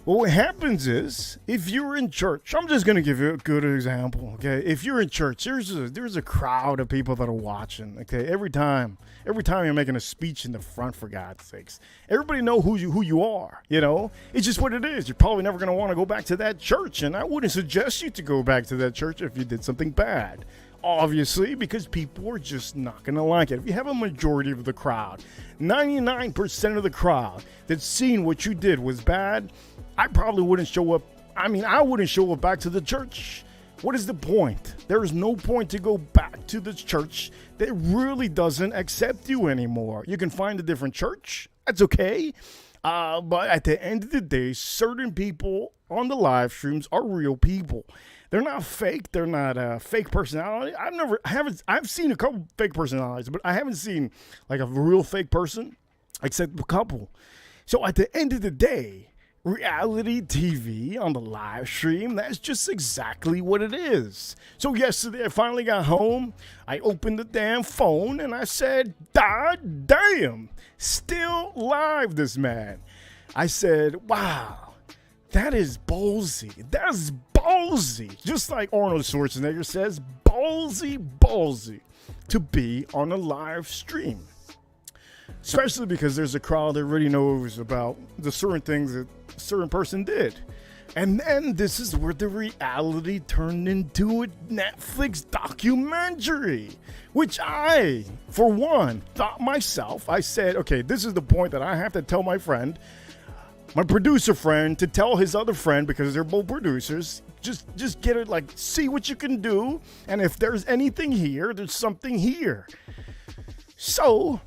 Well, what happens is, if you're in church, I'm just gonna give you a good example. Okay, if you're in church, there's a crowd of people that are watching. Okay, every time you're making a speech in the front, for God's sakes, everybody know who you are. You know, it's just what it is. You're probably never gonna want to go back to that church, and I wouldn't suggest you to go back to that church if you did something bad. Obviously, because people are just not going to like it. If you have a majority of the crowd, 99% of the crowd that's seen what you did was bad, I probably wouldn't show up. I mean, I wouldn't show up back to the church. What is the point? There is no point to go back to the church that really doesn't accept you anymore. You can find a different church. That's okay. But at the end of the day, certain people on the live streams are real people. They're not fake. They're not a fake personality. I've seen a couple fake personalities, but I haven't seen like a real fake person except a couple. So at the end of the day, reality TV on the live stream, that's just exactly what it is. So yesterday I finally got home. I opened the damn phone and I said, God damn, still live this man. I said, wow. That is ballsy. That's ballsy. Just like Arnold Schwarzenegger says, ballsy to be on a live stream. Especially because there's a crowd that already knows about the certain things that a certain person did. And then this is where the reality turned into a Netflix documentary, which I, for one, thought myself, I said, okay, this is the point that I have to tell my friend, my producer friend, to tell his other friend, because they're both producers, just get it, like, see what you can do, and if there's anything here, there's something here. So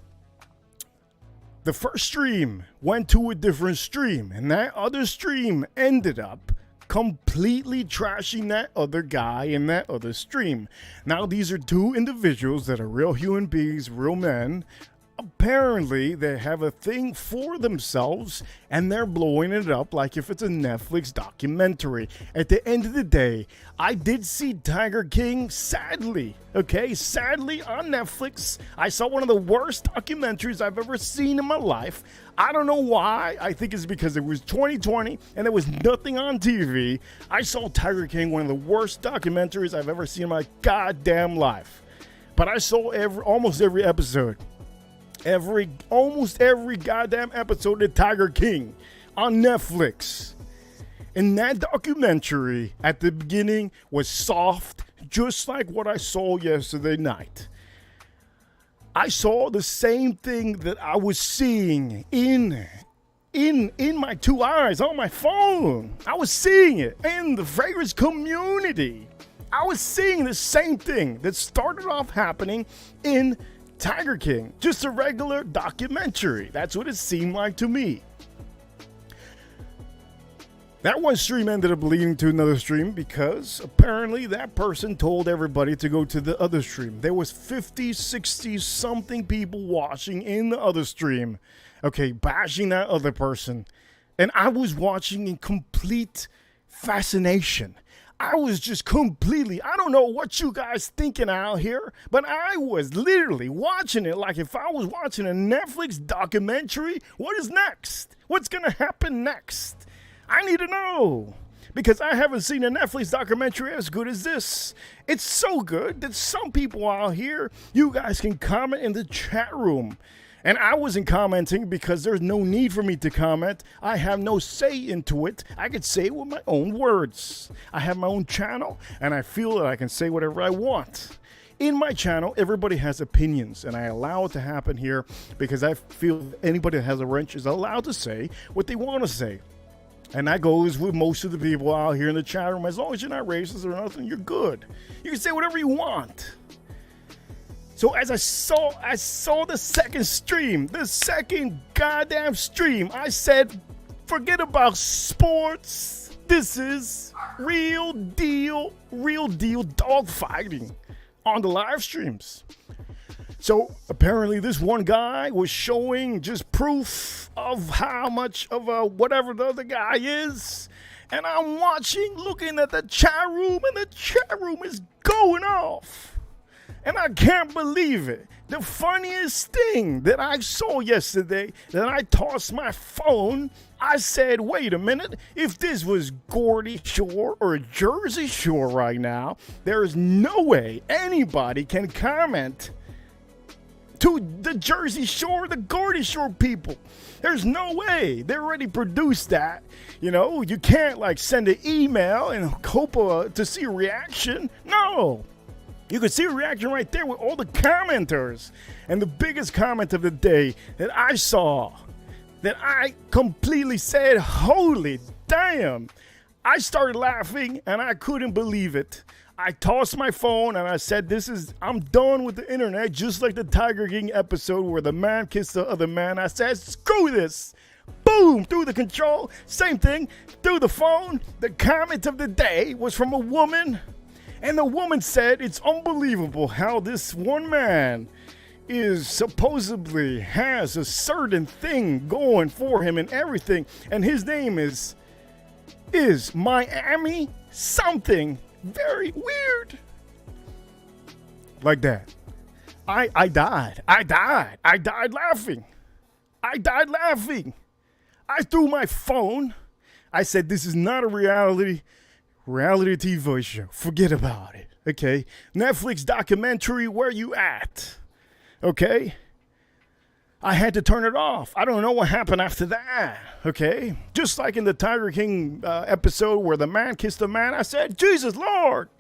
the first stream went to a different stream, and that other stream ended up completely trashing that other guy in that other stream. Now, these are two individuals that are real human beings, real men. Apparently, they have a thing for themselves, and they're blowing it up like if it's a Netflix documentary. At the end of the day, I did see Tiger King, sadly, on Netflix. I saw one of the worst documentaries I've ever seen in my life. I don't know why. I think it's because it was 2020 and there was nothing on TV. I saw Tiger King, one of the worst documentaries I've ever seen in my goddamn life. But I saw almost every episode. Almost every goddamn episode of Tiger King on Netflix. And that documentary at the beginning was soft, just like what I saw yesterday night. I saw the same thing that I was seeing in my two eyes on my phone. I was seeing it in the fragrance community. I was seeing the same thing that started off happening in Tiger King, just a regular documentary. That's what it seemed like to me. That one stream ended up leading to another stream because apparently that person told everybody to go to the other stream. There was 50, 60 something people watching in the other stream, okay, bashing that other person. And I was watching in complete fascination. I was just completely, I don't know what you guys thinking out here, but I was literally watching it like if I was watching a Netflix documentary. What is next? What's going to happen next? I need to know, because I haven't seen a Netflix documentary as good as this. It's so good that some people out here, you guys can comment in the chat room. And I wasn't commenting because there's no need for me to comment. I have no say into it. I could say it with my own words. I have my own channel, and I feel that I can say whatever I want. In my channel, everybody has opinions, and I allow it to happen here because I feel anybody that has a wrench is allowed to say what they want to say. And that goes with most of the people out here in the chat room. As long as you're not racist or nothing, you're good. You can say whatever you want. So as I saw the second goddamn stream, I said, forget about sports. This is real deal dog fighting on the live streams. So apparently this one guy was showing just proof of how much of a whatever the other guy is. And I'm watching, looking at the chat room, and the chat room is going off. And I can't believe it. The funniest thing that I saw yesterday, that I tossed my phone, I said, wait a minute, if this was Geordie Shore or Jersey Shore right now, there is no way anybody can comment to the Jersey Shore, the Geordie Shore people. There's no way. They already produced that. You know, you can't like send an email and hope to see a reaction. No. You can see a reaction right there with all the commenters. And the biggest comment of the day that I saw, that I completely said, holy damn. I started laughing and I couldn't believe it. I tossed my phone and I said, I'm done with the internet, just like the Tiger King episode where the man kissed the other man. I said, screw this. Boom, through the control. Same thing, through the phone. The comment of the day was from a woman. And the woman said, it's unbelievable how this one man is supposedly has a certain thing going for him and everything. And his name is Miami something very weird. Like that. I died laughing. I threw my phone. I said, this is not a reality TV show. Forget about it. Okay. Netflix documentary, where you at? Okay. I had to turn it off. I don't know what happened after that. Okay. Just like in the Tiger King episode where the man kissed the man, I said, Jesus Lord,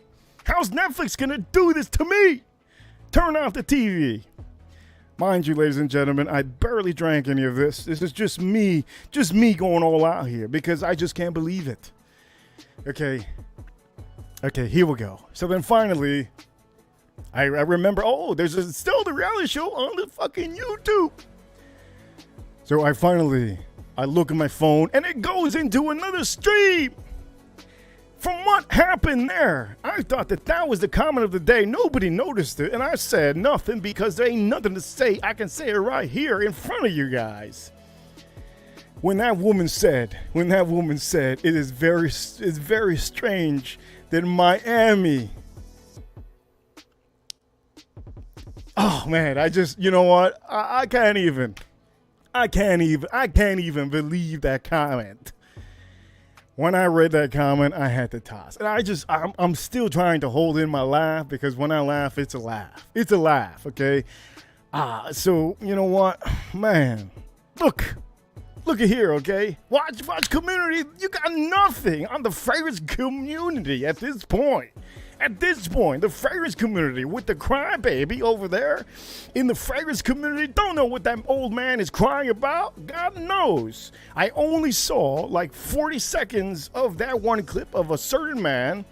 how's Netflix going to do this to me? Turn off the TV. Mind you, ladies and gentlemen, I barely drank any of this. This is just me going all out here because I just can't believe it. Okay, here we go. So then finally, I remember, there's still the reality show on the fucking YouTube. So I look at my phone and it goes into another stream. From what happened there, I thought that was the comment of the day. Nobody noticed it, and I said nothing because there ain't nothing to say. I can say it right here in front of you guys. When that woman said, it is very strange that Miami. Oh man, you know what? I can't even believe that comment. When I read that comment, I had to toss. And I'm still trying to hold in my laugh because when I laugh, it's a laugh. It's a laugh, okay? So, you know what? Man, look at here, okay? Watch community. You got nothing on the fragrance community at this point. The fragrance community with the crybaby over there in the fragrance community don't know what that old man is crying about. God knows. I only saw like 40 seconds of that one clip of a certain man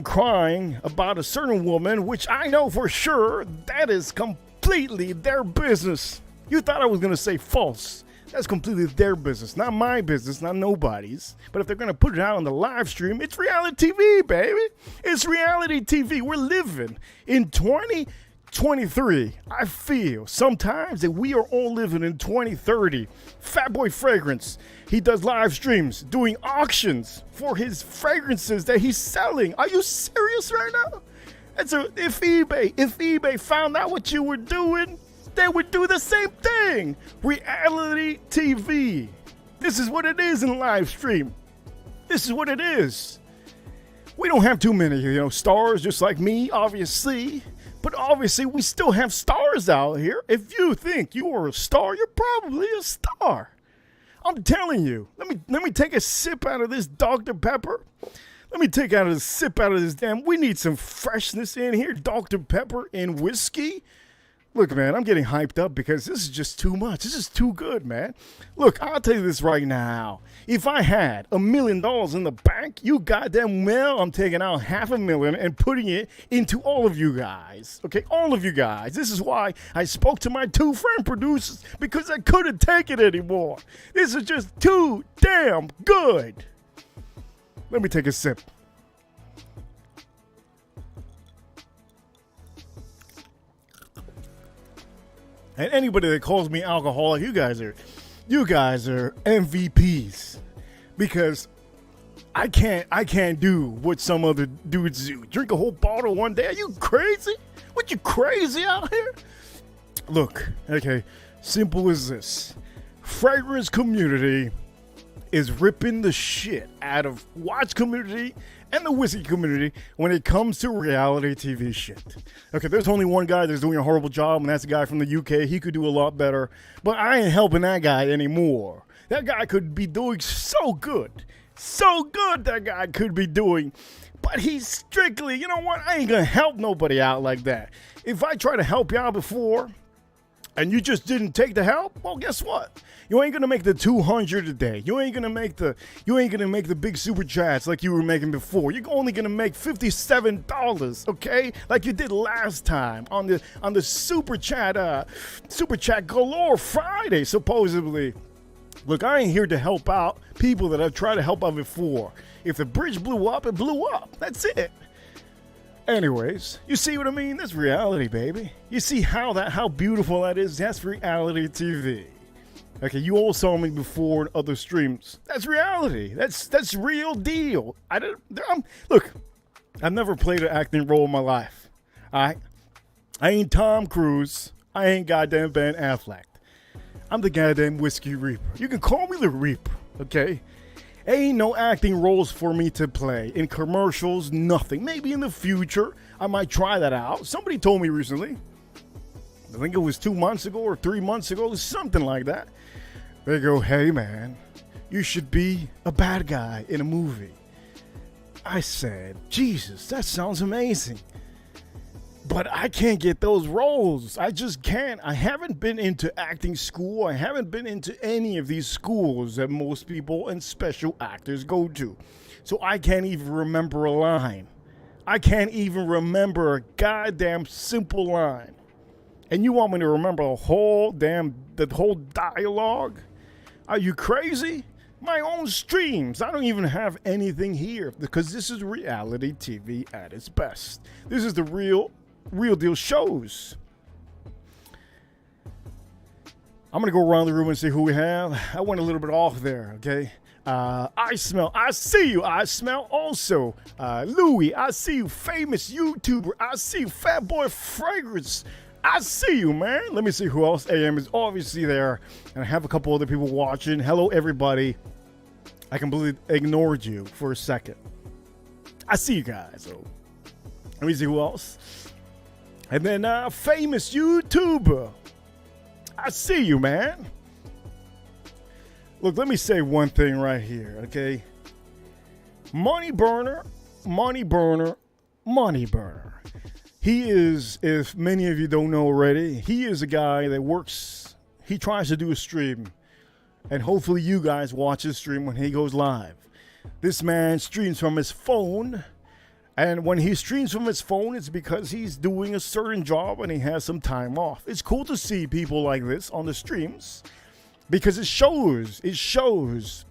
crying about a certain woman, which I know for sure that is completely their business. You thought I was going to say false. That's completely their business, not my business, not nobody's. But if they're going to put it out on the live stream, it's reality TV, baby. It's reality TV. We're living in 2023. I feel sometimes that we are all living in 2030. Fatboy Fragrance, he does live streams, doing auctions for his fragrances that he's selling. Are you serious right now? If eBay found out what you were doing, they would do the same thing. Reality TV. This is what it is in live stream. This is what it is. We don't have too many, stars just like me, obviously. But obviously, we still have stars out here. If you think you are a star, you're probably a star. I'm telling you. Let me take a sip out of this Dr. Pepper. Let me take a sip out of this damn. We need some freshness in here. Dr. Pepper and whiskey. Look, man, I'm getting hyped up because this is just too much. This is too good, man. Look, I'll tell you this right now. If I had $1 million in the bank, you goddamn well, I'm taking out $500,000 and putting it into all of you guys. Okay, all of you guys. This is why I spoke to my 2 friend producers because I couldn't take it anymore. This is just too damn good. Let me take a sip. And anybody that calls me alcoholic, you guys are MVPs. Because I can't do what some other dudes do. Drink a whole bottle one day. Are you crazy? What, you crazy out here? Look, okay, simple as this. Fragrance community is ripping the shit out of watch community and the whiskey community when it comes to reality TV shit. Okay, there's only one guy that's doing a horrible job, and that's the guy from the UK. He could do a lot better, but I ain't helping that guy anymore. That guy could be doing so good. So good that guy could be doing. But he's strictly, you know what? I ain't gonna help nobody out like that. If I try to help you out before and you just didn't take the help, well, guess what? You ain't gonna make the 200 a day. You ain't gonna make the big super chats like you were making before. You're only gonna make $57, okay? Like you did last time on the super chat galore Friday, supposedly. Look, I ain't here to help out people that I've tried to help out before. If the bridge blew up, it blew up. That's it. Anyways, you see what I mean? That's reality, baby. You see how beautiful that is? That's reality TV. Okay, you all saw me before in other streams. That's reality. That's real deal. Look, I've never played an acting role in my life. I ain't Tom Cruise. I ain't goddamn Ben Affleck. I'm the goddamn Whiskey Reaper. You can call me the Reaper, okay? Ain't no acting roles for me to play. In commercials, nothing. Maybe in the future, I might try that out. Somebody told me recently, I think it was 2 months ago or 3 months ago, something like that. They go, hey man, you should be a bad guy in a movie. I said, Jesus, that sounds amazing. But I can't get those roles. I just can't. I haven't been into acting school. I haven't been into any of these schools that most people and special actors go to. So I can't even remember a line. I can't even remember a goddamn simple line. And you want me to remember the whole dialogue? Are you crazy? My own streams. I don't even have anything here because this is reality TV at its best. This is the real deal shows. I'm gonna go around the room and see who we have. I went a little bit off there, okay? I see you. I smell also. Louie, I see you. Famous YouTuber. I see you. Fat Boy Fragrance. I see you, man. Let me see who else. AM is obviously there. And I have a couple other people watching. Hello, everybody. I completely ignored you for a second. I see you guys. So let me see who else. And then famous YouTuber. I see you, man. Look, let me say one thing right here, okay? Money burner. He is, if many of you don't know already, he is a guy that works, he tries to do a stream. And hopefully you guys watch his stream when he goes live. This man streams from his phone. And when he streams from his phone, it's because he's doing a certain job and he has some time off. It's cool to see people like this on the streams because it shows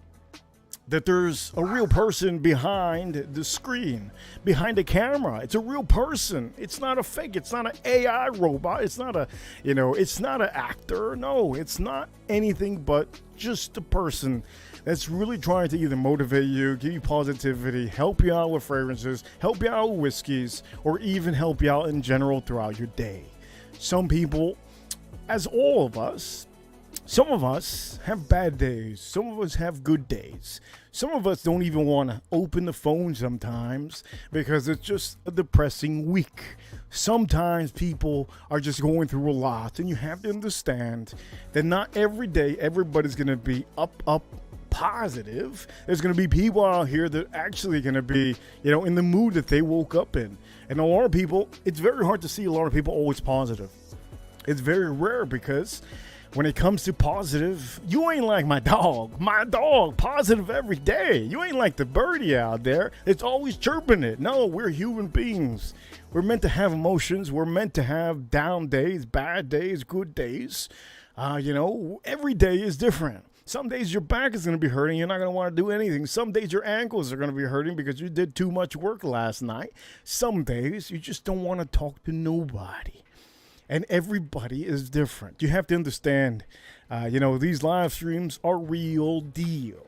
that there's a real person behind the screen, behind the camera. It's a real person. It's not a fake. It's not an AI robot. It's not it's not an actor. No, it's not anything but just a person that's really trying to either motivate you, give you positivity, help you out with fragrances, help you out with whiskeys, or even help you out in general throughout your day. Some people, as all of us, some of us have bad days. Some of us have good days. Some of us don't even want to open the phone sometimes because it's just a depressing week. Sometimes people are just going through a lot, and you have to understand that not every day everybody's going to be up positive. There's going to be people out here that are actually going to be, in the mood that they woke up in. And a lot of people, it's very hard to see a lot of people always positive. It's very rare because when it comes to positive, you ain't like my dog. My dog, positive every day. You ain't like the birdie out there. It's always chirping it. No, we're human beings. We're meant to have emotions. We're meant to have down days, bad days, good days. Every day is different. Some days your back is going to be hurting. You're not going to want to do anything. Some days your ankles are going to be hurting because you did too much work last night. Some days you just don't want to talk to nobody. And everybody is different. You have to understand, these live streams are real deal.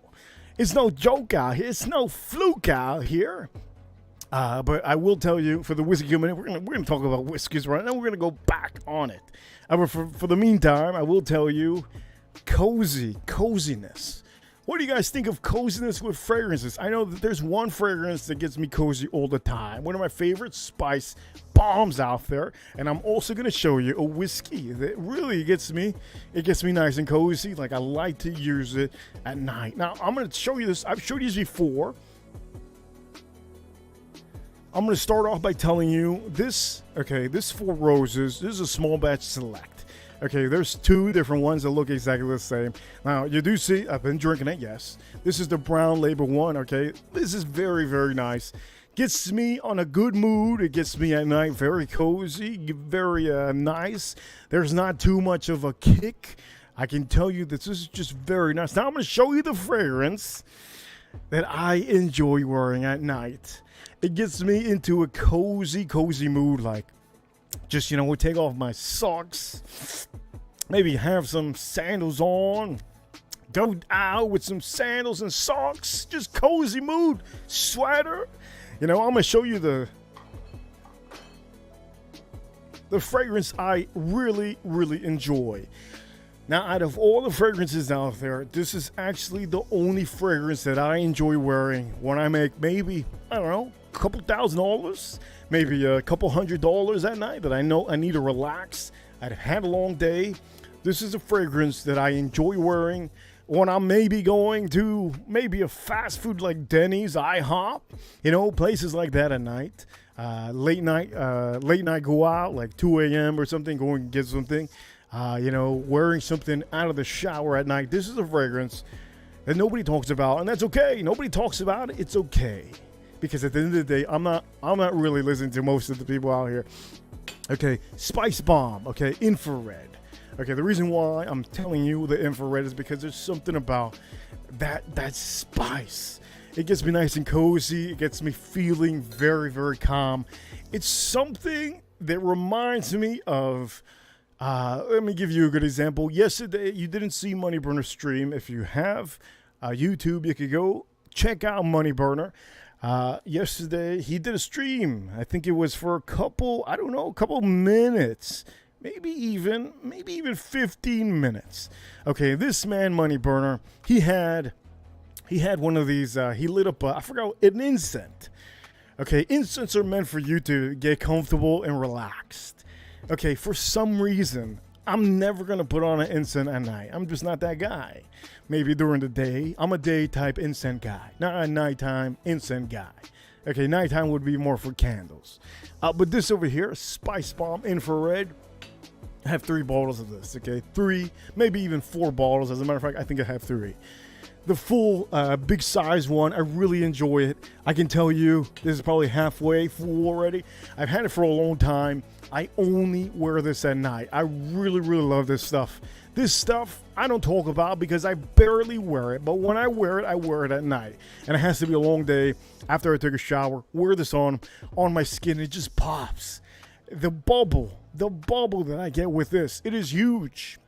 It's no joke out here. It's no fluke out here. But I will tell you, for the whiskey community, we're gonna talk about whiskeys right now. We're gonna go back on it. But for the meantime, I will tell you, coziness. What do you guys think of coziness with fragrances? I know that there's one fragrance that gets me cozy all the time. One of my favorite spice bombs out there. And I'm also going to show you a whiskey that really gets me nice and cozy. Like, I like to use it at night. Now, I'm going to show you this. I've showed you this before. I'm going to start off by telling you this. Okay, this Four Roses. This is a small batch select. Okay, there's two different ones that look exactly the same. Now, you do see, I've been drinking it, yes. This is the brown label one, okay? This is very, very nice. Gets me on a good mood. It gets me at night very cozy, very nice. There's not too much of a kick. I can tell you that this is just very nice. Now, I'm going to show you the fragrance that I enjoy wearing at night. It gets me into a cozy mood, like, just, you know, we'll take off my socks, maybe have some sandals on, go out with some sandals and socks, just cozy mood, sweater. You know, I'm going to show you the fragrance I really, really enjoy. Now, out of all the fragrances out there, this is actually the only fragrance that I enjoy wearing when I make maybe, I don't know, a couple $1,000, maybe a couple $100 at night that I know I need to relax. I've had a long day. This is a fragrance that I enjoy wearing when I'm maybe going to maybe a fast food like Denny's, IHOP, you know, places like that at night. Late night go out like 2 a.m. or something, going and get something. You know, wearing something out of the shower at night. This is a fragrance that nobody talks about, and that's okay. Nobody talks about it. It's okay, because at the end of the day, I'm not really listening to most of the people out here. Okay, Spice Bomb. Okay, infrared. Okay, the reason why I'm telling you the infrared is because there's something about that spice. It gets me nice and cozy. It gets me feeling very, very calm. It's something that reminds me of. Let me give you a good example. Yesterday, you didn't see Moneyburner's stream. If you have YouTube, you could go check out Moneyburner. Yesterday, he did a stream. I think it was for a couple minutes. Maybe even 15 minutes. Okay, this man, Moneyburner, he had one of these, he lit up, I forgot, an incense. Okay, incense are meant for you to get comfortable and relaxed. Okay, for some reason, I'm never going to put on an incense at night. I'm just not that guy. Maybe during the day, I'm a day type incense guy, not a nighttime incense guy. Okay, nighttime would be more for candles. But this over here, Spice Bomb Infrared, I have 3 bottles of this, okay? 3, maybe even 4 bottles. As a matter of fact, I think I have 3. The full big size one, I really enjoy it. I can tell you, this is probably halfway full already. I've had it for a long time. I only wear this at night. I really, really love this stuff. This stuff I don't talk about because I barely wear it. But when I wear it at night. And it has to be a long day after I take a shower. Wear this on my skin. It just pops. The bubble that I get with this, it is huge.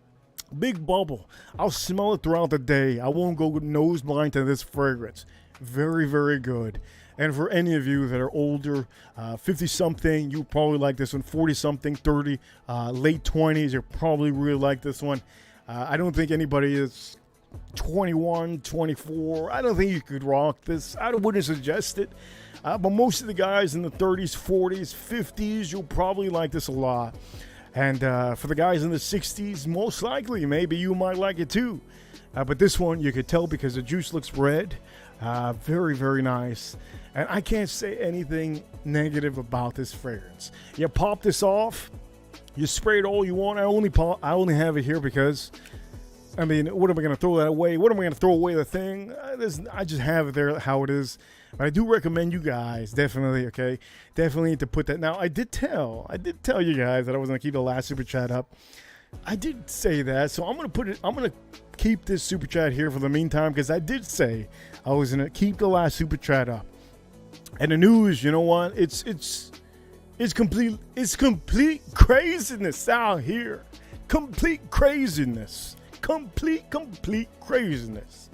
Big bubble. I'll smell it throughout the day. I won't go nose blind to this fragrance. Very, very good. And for any of you that are older, 50-something, you probably like this one. 40-something, 30, late 20s, you probably really like this one. I don't think anybody is 21, 24. I don't think you could rock this. I wouldn't suggest it. But most of the guys in the 30s, 40s, 50s, you'll probably like this a lot. And for the guys in the 60s, most likely, maybe you might like it too. But this one, you could tell because the juice looks red. Very, very nice. And I can't say anything negative about this fragrance. You pop this off, you spray it all you want. I only have it here because, I mean, what am I going to throw that away? What am I going to throw away the thing? I just have it there how it is. But I do recommend you guys, definitely, okay? Definitely need to put that. Now, I did tell you guys that I was going to keep the last super chat up. I did say that, so I'm going to keep this super chat here for the meantime because I did say I was going to keep the last super chat up. And the news, you know what? It's complete craziness out here. Complete craziness. Complete craziness.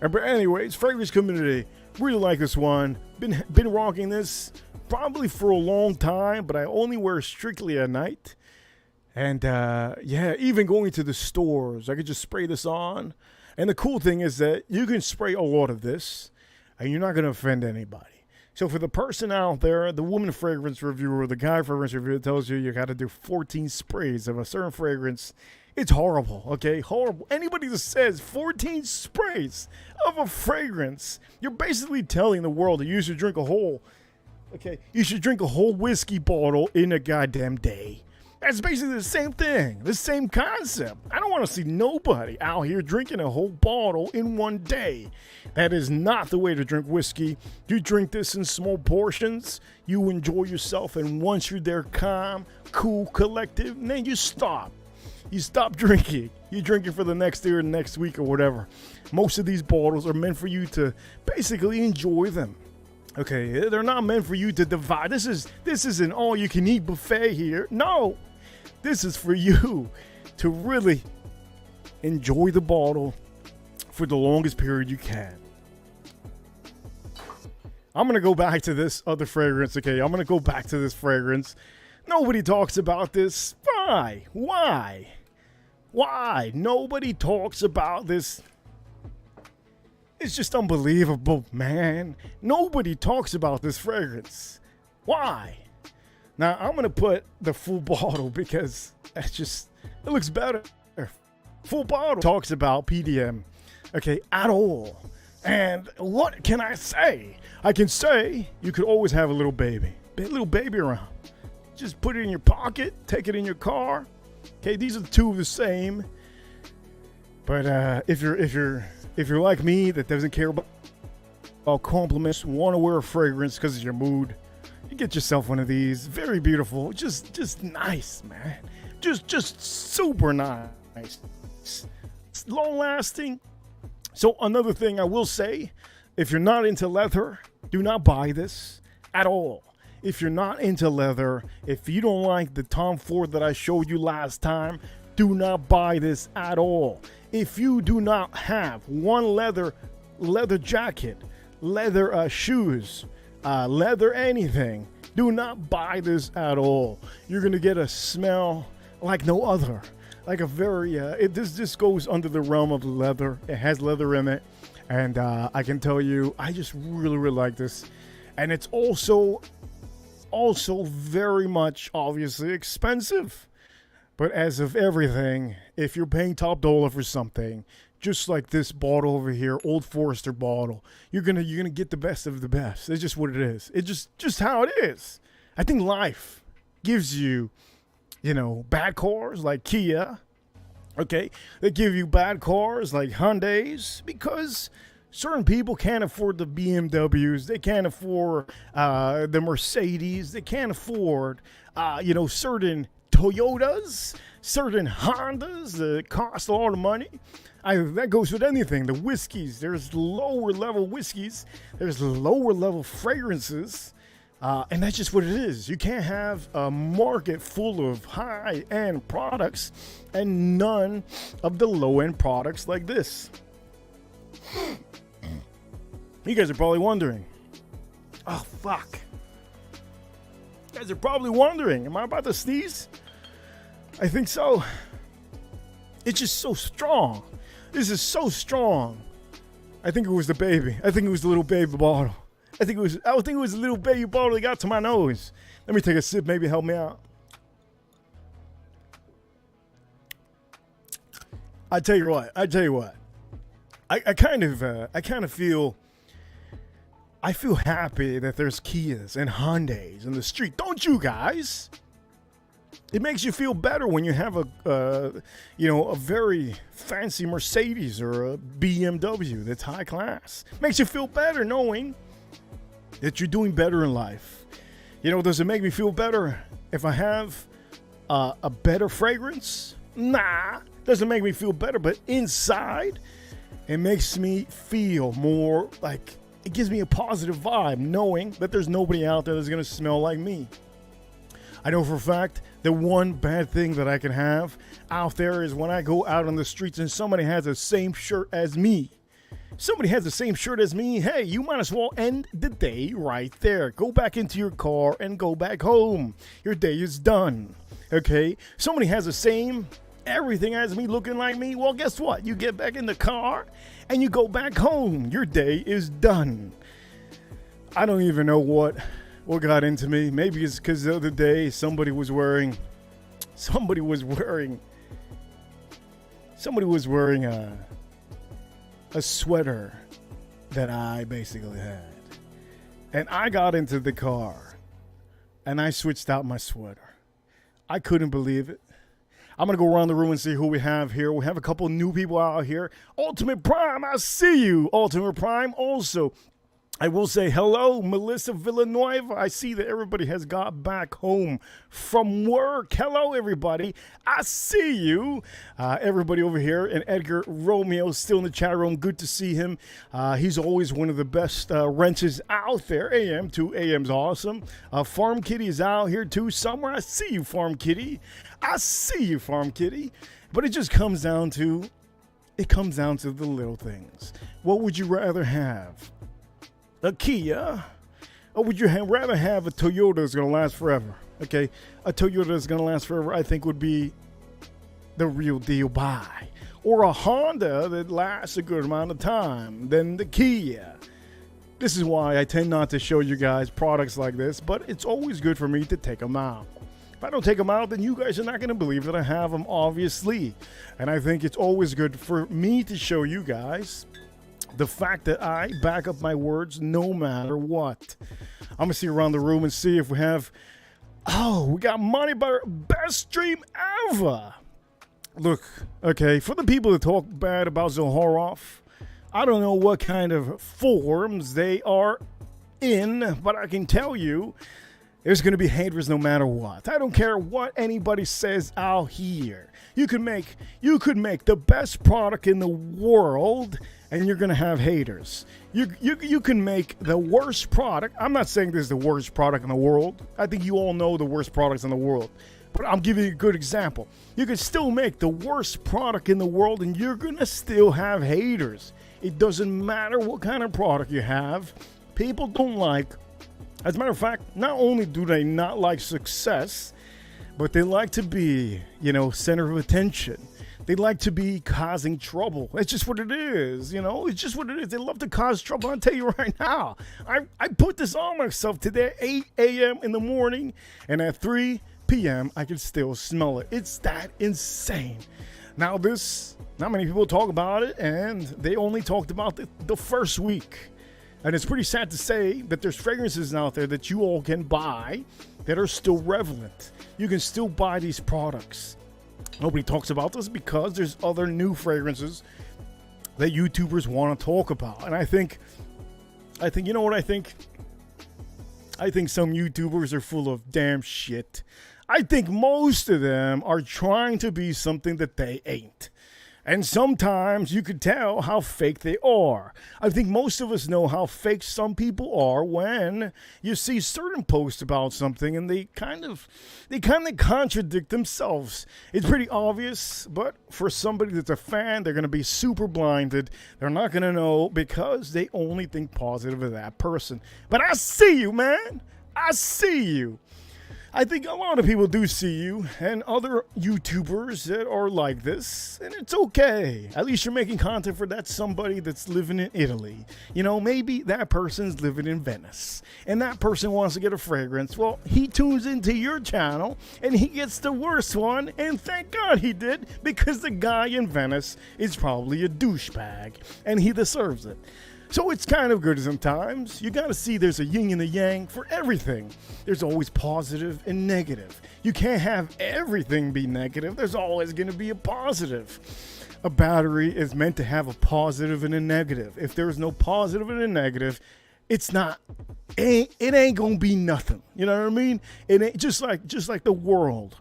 But anyways, fragrance community, really like this one. Been rocking this probably for a long time, but I only wear it strictly at night. And yeah, even going to the stores, I could just spray this on. And the cool thing is that you can spray a lot of this, and you're not going to offend anybody. So for the person out there, the woman fragrance reviewer, the guy fragrance reviewer tells you got to do 14 sprays of a certain fragrance, it's horrible, okay? Horrible. Anybody that says 14 sprays of a fragrance, you're basically telling the world that you should drink a whole, okay, you should drink a whole whiskey bottle in a goddamn day. That's basically the same thing, the same concept. I don't want to see nobody out here drinking a whole bottle in one day. That is not the way to drink whiskey. You drink this in small portions, you enjoy yourself, and once you're there calm, cool, collective, then you stop. You stop drinking. You drink it for the next day or the next week or whatever. Most of these bottles are meant for you to basically enjoy them. Okay, they're not meant for you to divide. This is an all-you-can-eat buffet here. No, this is for you to really enjoy the bottle for the longest period you can. I'm going to go back to this other fragrance, okay? I'm going to go back to this fragrance. Nobody talks about this. Why? Why? Nobody talks about this. It's just unbelievable, man. Nobody talks about this fragrance. Why? Now, I'm going to put the full bottle because it looks better. Full bottle talks about PDM, okay, at all. And what can I say? I can say you could always have a little baby around. Just put it in your pocket, take it in your car. Okay, these are the two of the same. But if you're like me that doesn't care about compliments, want to wear a fragrance because of your mood, you get yourself one of these. Very beautiful, just nice, man. Just super nice. It's long lasting. So another thing I will say, if you're not into leather, do not buy this at all. If you're not into leather, if you don't like the Tom Ford that I showed you last time, do not buy this at all. If you do not have one leather jacket, leather shoes, leather anything, do not buy this at all. You're going to get a smell like no other. Like a very, this goes under the realm of leather. It has leather in it. And I can tell you, I just really like this. And it's also very much obviously expensive. But as of everything, if you're paying top dollar for something, just like this bottle over here, Old Forester bottle, you're gonna get the best of the best. It's just what it is. It's just how it is. I think life gives you, bad cars like Kia. Okay, they give you bad cars like Hyundais because certain people can't afford the BMWs. They can't afford the Mercedes. They can't afford, certain Toyotas, certain Hondas that cost a lot of money. That goes with anything. The whiskeys, there's lower level whiskeys. There's lower level fragrances. And that's just what it is. You can't have a market full of high-end products and none of the low-end products like this. You guys are probably wondering, oh, fuck. You guys are probably wondering, am I about to sneeze? I think so. It's just so strong. This is so strong. I think it was the baby. I think it was the little baby bottle. I think it was the little baby bottle that got to my nose. Let me take a sip, maybe help me out. I tell you what. I kind of feel happy that there's Kias and Hyundais in the street. Don't you guys? It makes you feel better when you have a very fancy Mercedes or a BMW that's high class. Makes you feel better knowing that you're doing better in life. Does it make me feel better if I have a better fragrance? Nah, doesn't make me feel better, but inside, it makes me feel more like, it gives me a positive vibe knowing that there's nobody out there that's going to smell like me. I know for a fact the one bad thing that I can have out there is when I go out on the streets and somebody has the same shirt as me. somebody has the same shirt as me, hey, you might as well end the day right there. Go back into your car and go back home. Your day is done. Okay? Somebody has the same everything as me, looking like me. Well, guess what? You get back in the car and you go back home. Your day is done. I don't even know what got into me. Maybe it's because the other day somebody was wearing a sweater that I basically had. And I got into the car and I switched out my sweater. I couldn't believe it. I'm going to go around the room and see who we have here. We have a couple new people out here. Ultimate Prime, I see you. Ultimate Prime also. I will say hello, Melissa Villanueva. I see that everybody has got back home from work. Hello, everybody. I see you. Everybody over here. And Edgar Romeo still in the chat room. Good to see him. He's always one of the best wrenches out there. AM to AM's awesome. Farm Kitty is out here too somewhere. I see you, Farm Kitty. I see you, Farm Kitty. But it just comes down to the little things. What would you rather have? A Kia, or would you rather have a Toyota that's going to last forever? Okay, a Toyota that's going to last forever, I think, would be the real deal buy. Or a Honda that lasts a good amount of time than the Kia. This is why I tend not to show you guys products like this, but it's always good for me to take them out. If I don't take them out, then you guys are not going to believe that I have them, obviously. And I think it's always good for me to show you guys the fact that I back up my words no matter what. I'm going to see around the room and see if we have... Oh, we got Money Butter. Best stream ever. Look, okay, for the people that talk bad about Zoharov, I don't know what kind of forums they are in, but I can tell you there's going to be haters no matter what. I don't care what anybody says out here. You could make the best product in the world, and you're going to have haters. You can make the worst product. I'm not saying this is the worst product in the world. I think you all know the worst products in the world. But I'm giving you a good example. You can still make the worst product in the world, and you're going to still have haters. It doesn't matter what kind of product you have. People don't like... As a matter of fact, not only do they not like success, but they like to be, center of attention. They like to be causing trouble. It's just what it is, It's just what it is. They love to cause trouble. I'll tell you right now. I put this on myself today, 8 a.m. in the morning, and at 3 p.m. I can still smell it. It's that insane. Now not many people talk about it, and they only talked about the first week. And it's pretty sad to say that there's fragrances out there that you all can buy that are still relevant. You can still buy these products. Nobody talks about this because there's other new fragrances that YouTubers want to talk about. And I think, you know what I think? I think some YouTubers are full of damn shit. I think most of them are trying to be something that they ain't. And sometimes you could tell how fake they are. I think most of us know how fake some people are when you see certain posts about something and they kind of contradict themselves. It's pretty obvious, but for somebody that's a fan, they're going to be super blinded. They're not going to know because they only think positive of that person. But I see you, man. I see you. I think a lot of people do see you and other YouTubers that are like this, and it's okay. At least you're making content for that somebody that's living in Italy. Maybe that person's living in Venice, and that person wants to get a fragrance. Well, he tunes into your channel, and he gets the worst one, and thank God he did, because the guy in Venice is probably a douchebag, and he deserves it. So it's kind of good sometimes. You gotta see there's a yin and a yang for everything. There's always positive and negative. You can't have everything be negative. There's always gonna be a positive. A battery is meant to have a positive and a negative. If there's no positive and a negative, it ain't gonna be nothing. You know what I mean? It ain't just like the world.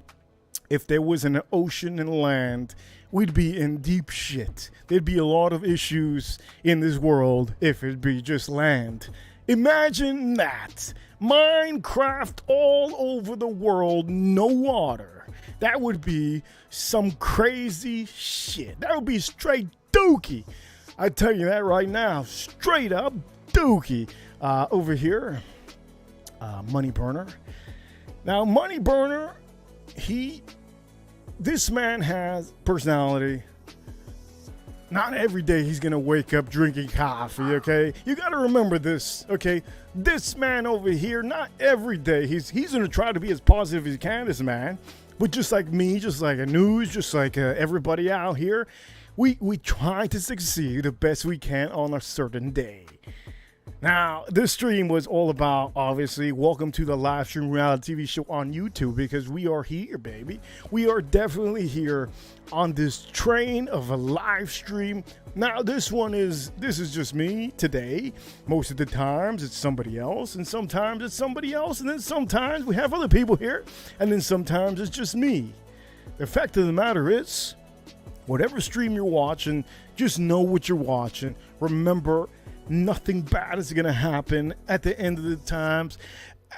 If there was an ocean and land, we'd be in deep shit. There'd be a lot of issues in this world if it'd be just land. Imagine that. Minecraft all over the world, no water. That would be some crazy shit. That would be straight dookie. I tell you that right now, straight up dookie. Over here, Money Burner. Now, Money Burner, this man has personality. Not every day he's gonna wake up drinking coffee, okay? You gotta remember this, okay? This man over here, not every day, he's gonna try to be as positive as he can, this man. But just like me, just like Anuj, just like everybody out here, we try to succeed the best we can on a certain day. Now, this stream was all about, obviously, welcome to the Livestream reality TV show on YouTube, because we are here, baby. We are definitely here on this train of a live stream. Now, this is just me today. Most of the times it's somebody else, and sometimes it's somebody else, and then sometimes we have other people here, and then sometimes it's just me. The fact of the matter is, whatever stream you're watching, just know what you're watching. Remember, nothing bad is going to happen at the end of the times.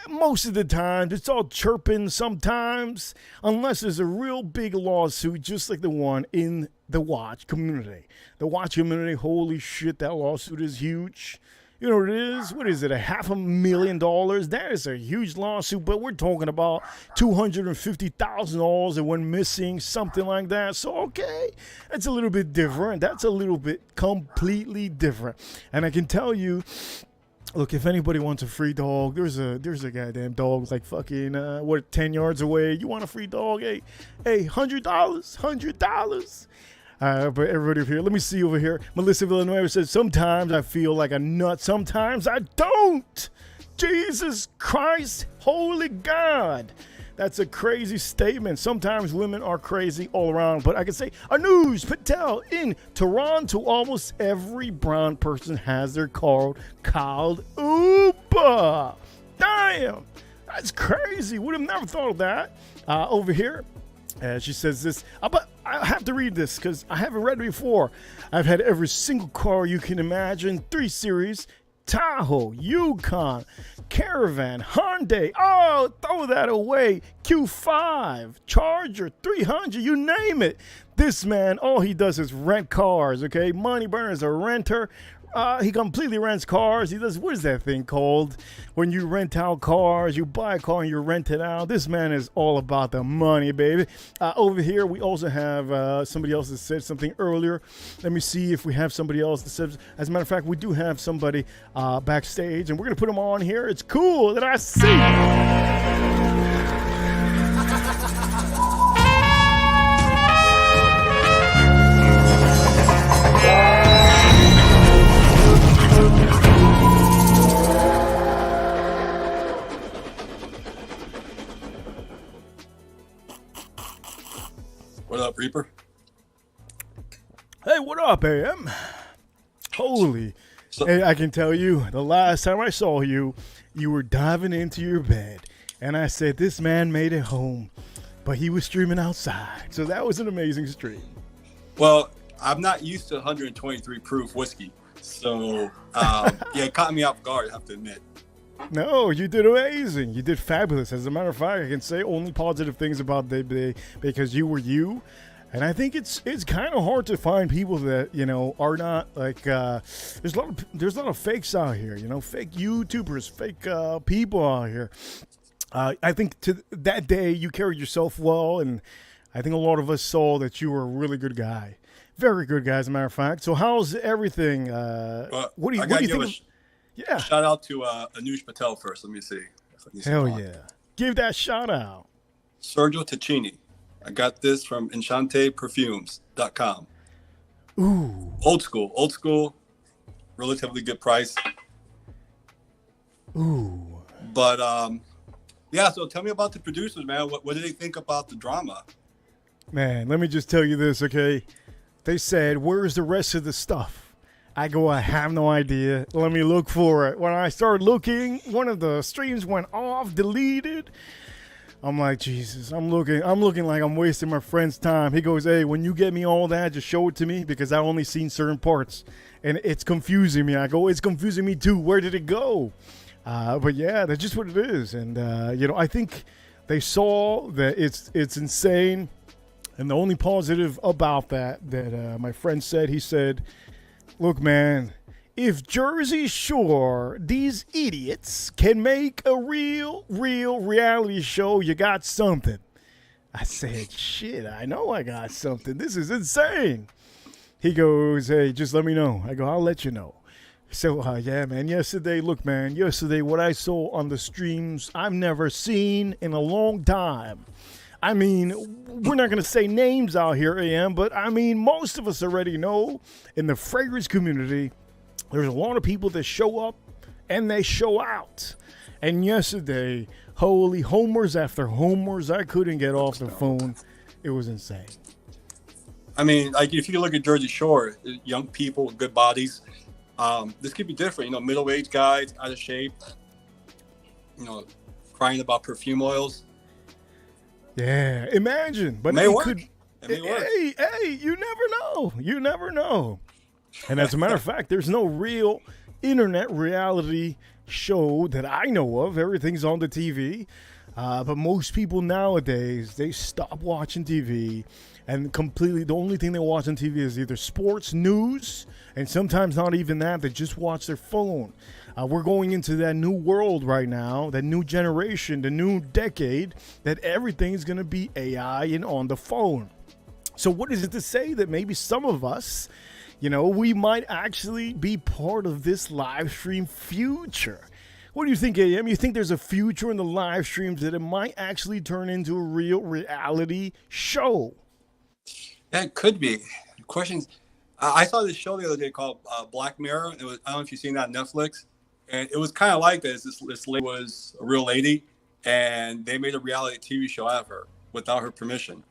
Most of the times, it's all chirping sometimes, unless there's a real big lawsuit, just like the one in the watch community. The watch community, holy shit, that lawsuit is huge. You know what it is? What is it, $500,000? That is a huge lawsuit, but we're talking about $250,000 that went missing, something like that. So, okay, that's a little bit different. That's a little bit completely different. And I can tell you, look, if anybody wants a free dog, there's a goddamn dog like fucking, 10 yards away. You want a free dog? Hey, $100. But everybody over here, let me see over here. Melissa Villanueva says, sometimes I feel like a nut, sometimes I don't. Jesus Christ, holy God. That's a crazy statement. Sometimes women are crazy all around. But I can say, Anuj Patel in Toronto, almost every brown person has their car called Uber. Damn, that's crazy. Would have never thought of that. Over here, she says this, but I have to read this because I haven't read it before. I've had every single car you can imagine. 3 Series, Tahoe, Yukon, Caravan, Hyundai. Oh, throw that away. Q5, Charger, 300, you name it. This man, all he does is rent cars, okay? Money Burner is a renter. He completely rents cars. He does, what is that thing called? When you rent out cars, you buy a car and you rent it out. This man is all about the money, baby. Over here, we also have somebody else that said something earlier. Let me see if we have somebody else that says, as a matter of fact, we do have somebody backstage, and we're going to put him on here. It's cool that I see. What up, Reaper? Hey, what up, AM? Holy. Hey, I can tell you, the last time I saw you, you were diving into your bed. And I said, this man made it home. But he was streaming outside. So that was an amazing stream. Well, I'm not used to 123 proof whiskey. So, yeah, it caught me off guard, I have to admit. No, you did amazing. You did fabulous. As a matter of fact, I can say only positive things about Day because you were you. And I think it's kind of hard to find people that, you know, are not like there's a lot of fakes out here, you know, fake YouTubers, fake people out here. I think to that day you carried yourself well, and I think a lot of us saw that you were a really good guy. Very good guy, as a matter of fact. So how's everything? What do you think? Yeah. Shout out to Anuj Patel first. Let me see. Hell yeah. Give that shout out. Sergio Ticini. I got this from EnchantePerfumes.com. Ooh. Old school. Relatively good price. Ooh. But, yeah, so tell me about the producers, man. What did they think about the drama? Man, let me just tell you this, okay? They said, where's the rest of the stuff? I go, I have no idea. Let me look for it. When I started looking, one of the streams went off, deleted. I'm like, Jesus, I'm looking like I'm wasting my friend's time. He goes, hey, when you get me all that, just show it to me because I've only seen certain parts. And it's confusing me. I go, it's confusing me too. Where did it go? But yeah, that's just what it is. And, you know, I think they saw that it's insane. And the only positive about that my friend said, he said, Look, man, if Jersey Shore, these idiots, can make a real reality show, you got something. I said, shit, I know I got something. This is insane. He goes, hey, just let me know. I go, I'll let you know. So, yeah, man, yesterday, what I saw on the streams, I've never seen in a long time. I mean, we're not going to say names out here, AM, but I mean, most of us already know in the fragrance community, there's a lot of people that show up and they show out. And yesterday, holy homers after homers, I couldn't get off the phone. It was insane. I mean, like if you look at Jersey Shore, young people with good bodies, this could be different. You know, middle-aged guys out of shape, you know, crying about perfume oils. Yeah, imagine. But it may work. Hey, you never know. You never know. And as a matter of fact, there's no real internet reality show that I know of. Everything's on the TV. But most people nowadays, they stop watching TV and completely, the only thing they watch on TV is either sports, news, and sometimes not even that. They just watch their phone. We're going into that new world right now, that new generation, the new decade, that everything's going to be AI and on the phone. So what is it to say that maybe some of us, you know, we might actually be part of this live stream future? What do you think, AM? You think there's a future in the live streams that it might actually turn into a real reality show? Yeah, it could be. Questions. I saw this show the other day called Black Mirror. It was, I don't know if you've seen that on Netflix. And it was kind of like this. This lady was a real lady, and they made a reality TV show out of her without her permission.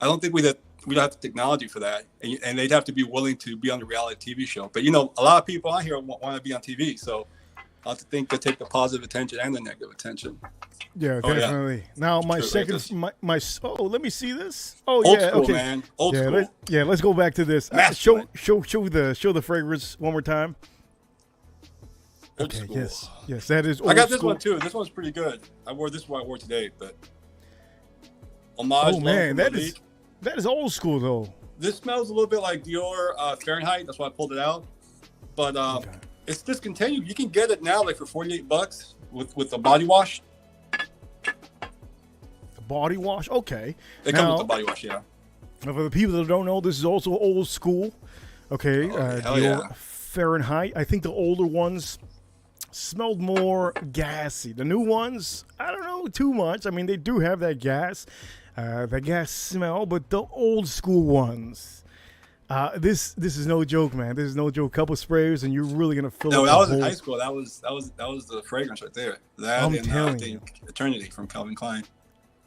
I don't think we don't have the technology for that, and they'd have to be willing to be on the reality TV show. But you know, a lot of people out here want to be on TV, so I have to think they take the positive attention and the negative attention. Yeah, definitely. Yeah. Now my True, second, my let me see this. Oh old yeah, school, okay, man. Old school. Let's go back to this. Show the fragrance one more time. Old okay, school. yes, that is old I got this school. one too. This one's pretty good. This is what I wore today, but homage. Oh man, that is old school though. This smells a little bit like Dior Fahrenheit. That's why I pulled it out. But okay. It's discontinued. You can get it now like for $48 with a body wash. The body wash, okay. It comes with the body wash, yeah. Now for the people that don't know, this is also old school. Okay, Dior Fahrenheit. I think the older ones smelled more gassy. The new ones, I don't know too much. I mean, they do have that gas smell, but the old school ones. This is no joke, man. This is no joke. Couple sprays, and you're really gonna fill. No, that was in high school. That was the fragrance right there. That I'm and telling you. you. Eternity from Calvin Klein.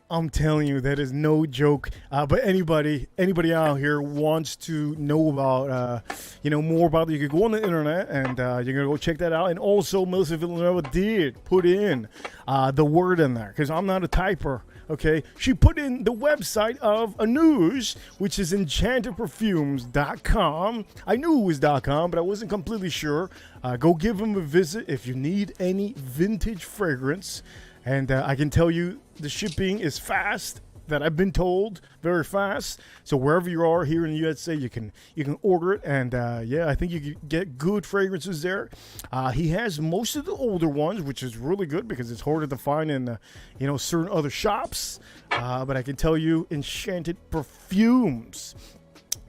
I'm telling you, that is no joke. But anybody out here wants to know about, more about it, you can go on the internet and you're gonna go check that out. And also, Melissa Villanova did put in the word in there because I'm not a typer. Okay, she put in the website of Anuj, which is enchantedperfumes.com. I knew it was .com, but I wasn't completely sure. Go give them a visit if you need any vintage fragrance. And I can tell you the shipping is fast, that I've been told, very fast. So wherever you are here in the USA, you can order it. And I think you can get good fragrances there. He has most of the older ones, which is really good because it's harder to find in certain other shops. But I can tell you, Enchanted Perfumes,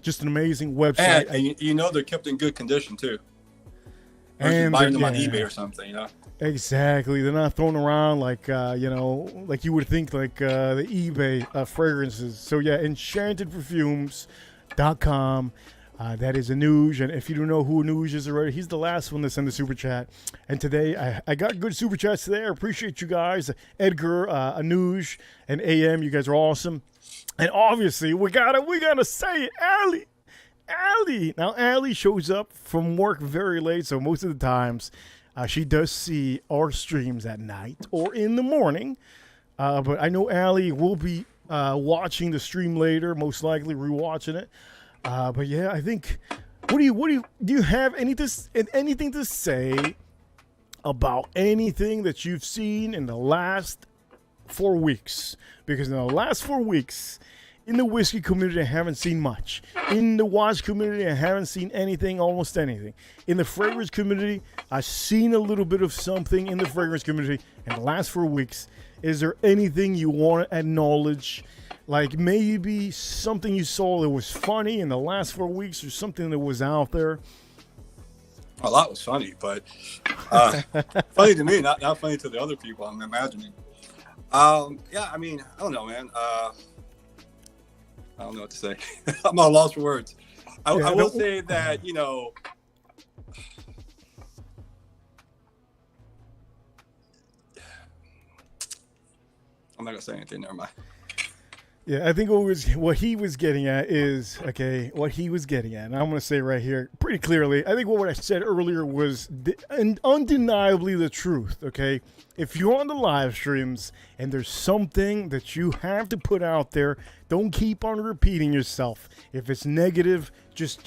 just an amazing website. And they're kept in good condition too. And buying them on eBay or something, Exactly. They're not thrown around like like you would think, like the eBay fragrances. So yeah, enchantedperfumes.com. That is Anuj. And if you don't know who Anuj is already, he's the last one to send the super chat. And today I got good super chats today. I appreciate you guys. Edgar, Anuj, and AM. You guys are awesome. And obviously we gotta say it, Allie. Now Allie shows up from work very late, so most of the times she does see our streams at night or in the morning. But I know Allie will be watching the stream later, most likely rewatching it. But yeah, I think. Do you have anything to say about anything that you've seen in the last 4 weeks? Because in the last 4 weeks, In the whiskey community, I haven't seen much. In the watch community, I haven't seen anything, almost anything. In the fragrance community, I've seen a little bit of something in the fragrance community in the last 4 weeks. Is there anything you want to acknowledge? Like maybe something you saw that was funny in the last 4 weeks or something that was out there? A lot was funny, but funny to me, not funny to the other people, I'm imagining. Yeah, I mean, I don't know, man. I don't know what to say. I'm at a loss for words. I will say that, you know, I'm not going to say anything. Never mind. Yeah, I think what he was getting at is, okay, what he was getting at, and I'm going to say right here pretty clearly, I think what I said earlier was undeniably the truth, okay? If you're on the live streams and there's something that you have to put out there, don't keep on repeating yourself. If it's negative, just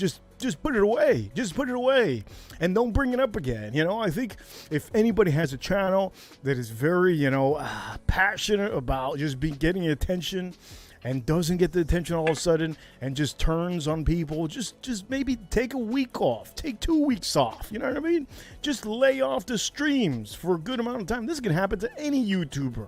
put it away. Just put it away and don't bring it up again. You know, I think if anybody has a channel that is very, you know, passionate about just getting attention and doesn't get the attention all of a sudden and just turns on people, just maybe take a week off, take 2 weeks off. You know what I mean? Just lay off the streams for a good amount of time. This can happen to any YouTuber.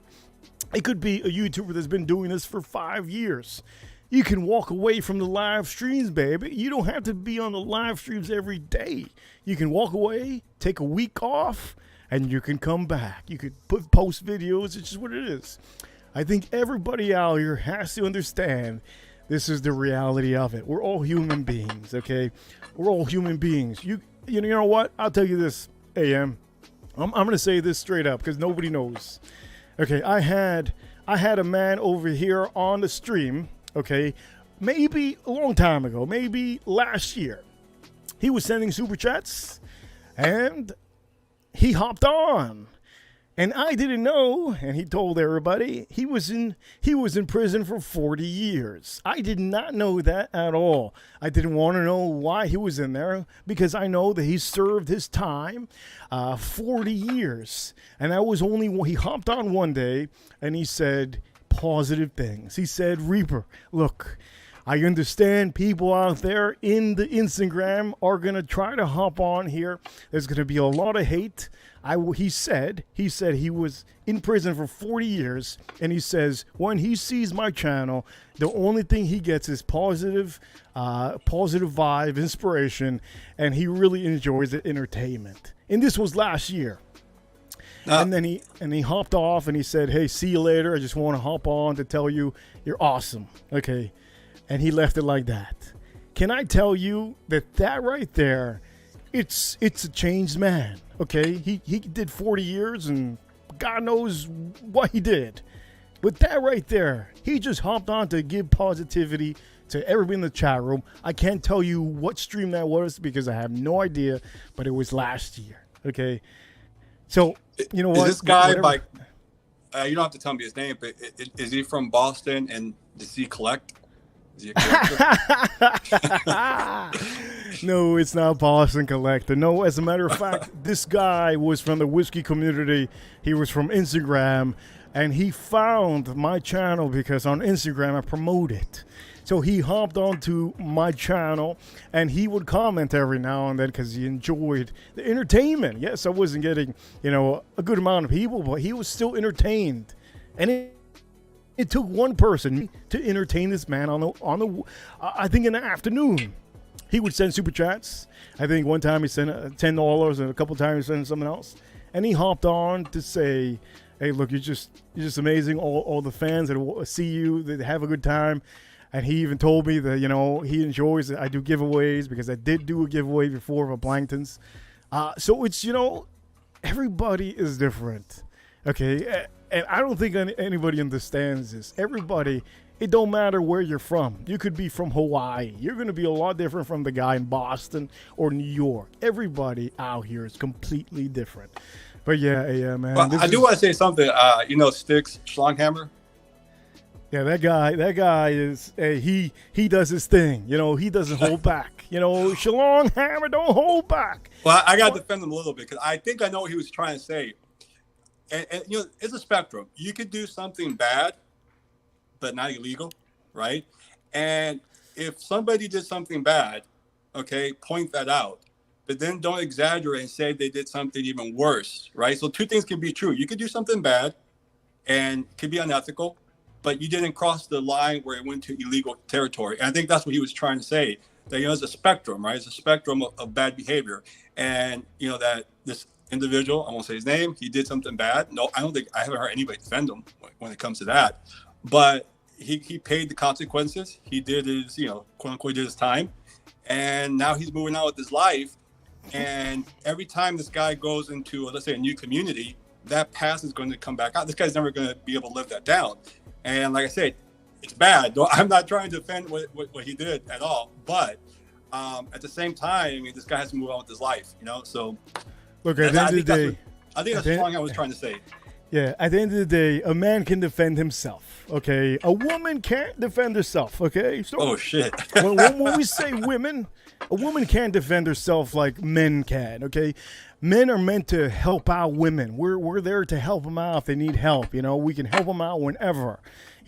It could be a YouTuber that's been doing this for 5 years. You can walk away from the live streams, baby. You don't have to be on the live streams every day. You can walk away, take a week off, and you can come back. You could post videos. It's just what it is. I think everybody out here has to understand this is the reality of it. We're all human beings, okay? We're all human beings. You know what? I'll tell you this, AM. I'm going to say this straight up because nobody knows. Okay, I had a man over here on the stream, okay, maybe a long time ago, maybe last year. He was sending super chats and he hopped on. And I didn't know, and he told everybody he was in prison for 40 years. I did not know that at all. I didn't want to know why he was in there because I know that he served his time 40 years. And that was only when he hopped on one day and he said positive things. He said, Reaper, look, I understand people out there in the Instagram are going to try to hop on here. There's going to be a lot of hate. He said he was in prison for 40 years, and he says when he sees my channel, the only thing he gets is positive vibe, inspiration, and he really enjoys the entertainment. And this was last year. And then he hopped off and he said, hey, see you later. I just want to hop on to tell you you're awesome. Okay. And he left it like that. Can I tell you that right there, it's a changed man. Okay, he did 40 years and God knows what he did. But that right there, he just hopped on to give positivity to everybody in the chat room. I can't tell you what stream that was because I have no idea, but it was last year. Okay, so you know what? Is this guy like? You don't have to tell me his name, but is he from Boston and does he collect? Is he a collector? No, it's not Boston Collector. No, as a matter of fact, this guy was from the whiskey community. He was from Instagram, and he found my channel because on Instagram I promote it. So he hopped onto my channel, and he would comment every now and then because he enjoyed the entertainment. Yes, I wasn't getting, a good amount of people, but he was still entertained. And it took one person to entertain this man on the I think in the afternoon. He would send super chats. I think one time he sent $10, and a couple times he sent something else. And he hopped on to say, "Hey, look, you're just amazing. All the fans that see you, that have a good time." And he even told me that he enjoys it. I do giveaways because I did do a giveaway before for Planktons. So it's everybody is different. Okay, and I don't think anybody understands this. Everybody. It don't matter where you're from. You could be from Hawaii. You're going to be a lot different from the guy in Boston or New York. Everybody out here is completely different. But yeah, man. Well, I do want to say something. Sticks Schlonghammer. Yeah, that guy is. He does his thing. He doesn't hold back. Schlonghammer, don't hold back. Well, I got to defend him a little bit because I think I know what he was trying to say. And it's a spectrum. You could do something bad, but not illegal, right? And if somebody did something bad, okay, point that out. But then don't exaggerate and say they did something even worse, right? So two things can be true. You could do something bad and could be unethical, but you didn't cross the line where it went to illegal territory. And I think that's what he was trying to say, that, there's a spectrum, right? It's a spectrum of bad behavior. And, that this individual, I won't say his name, he did something bad. No, I haven't heard anybody defend him when it comes to that. But he paid the consequences. He did his, quote unquote, did his time. And now he's moving on with his life. And every time this guy goes into, let's say, a new community, that past is going to come back out. This guy's never going to be able to live that down. And like I said, it's bad. I'm not trying to defend what he did at all. But at the same time, this guy has to move on with his life, So look, at the end of the day, I think that's the point I was trying to say. Yeah, at the end of the day, a man can defend himself, okay? A woman can't defend herself, okay? So oh, shit. when we say women, a woman can't defend herself like men can, okay? Men are meant to help out women. We're there to help them out if they need help, We can help them out whenever.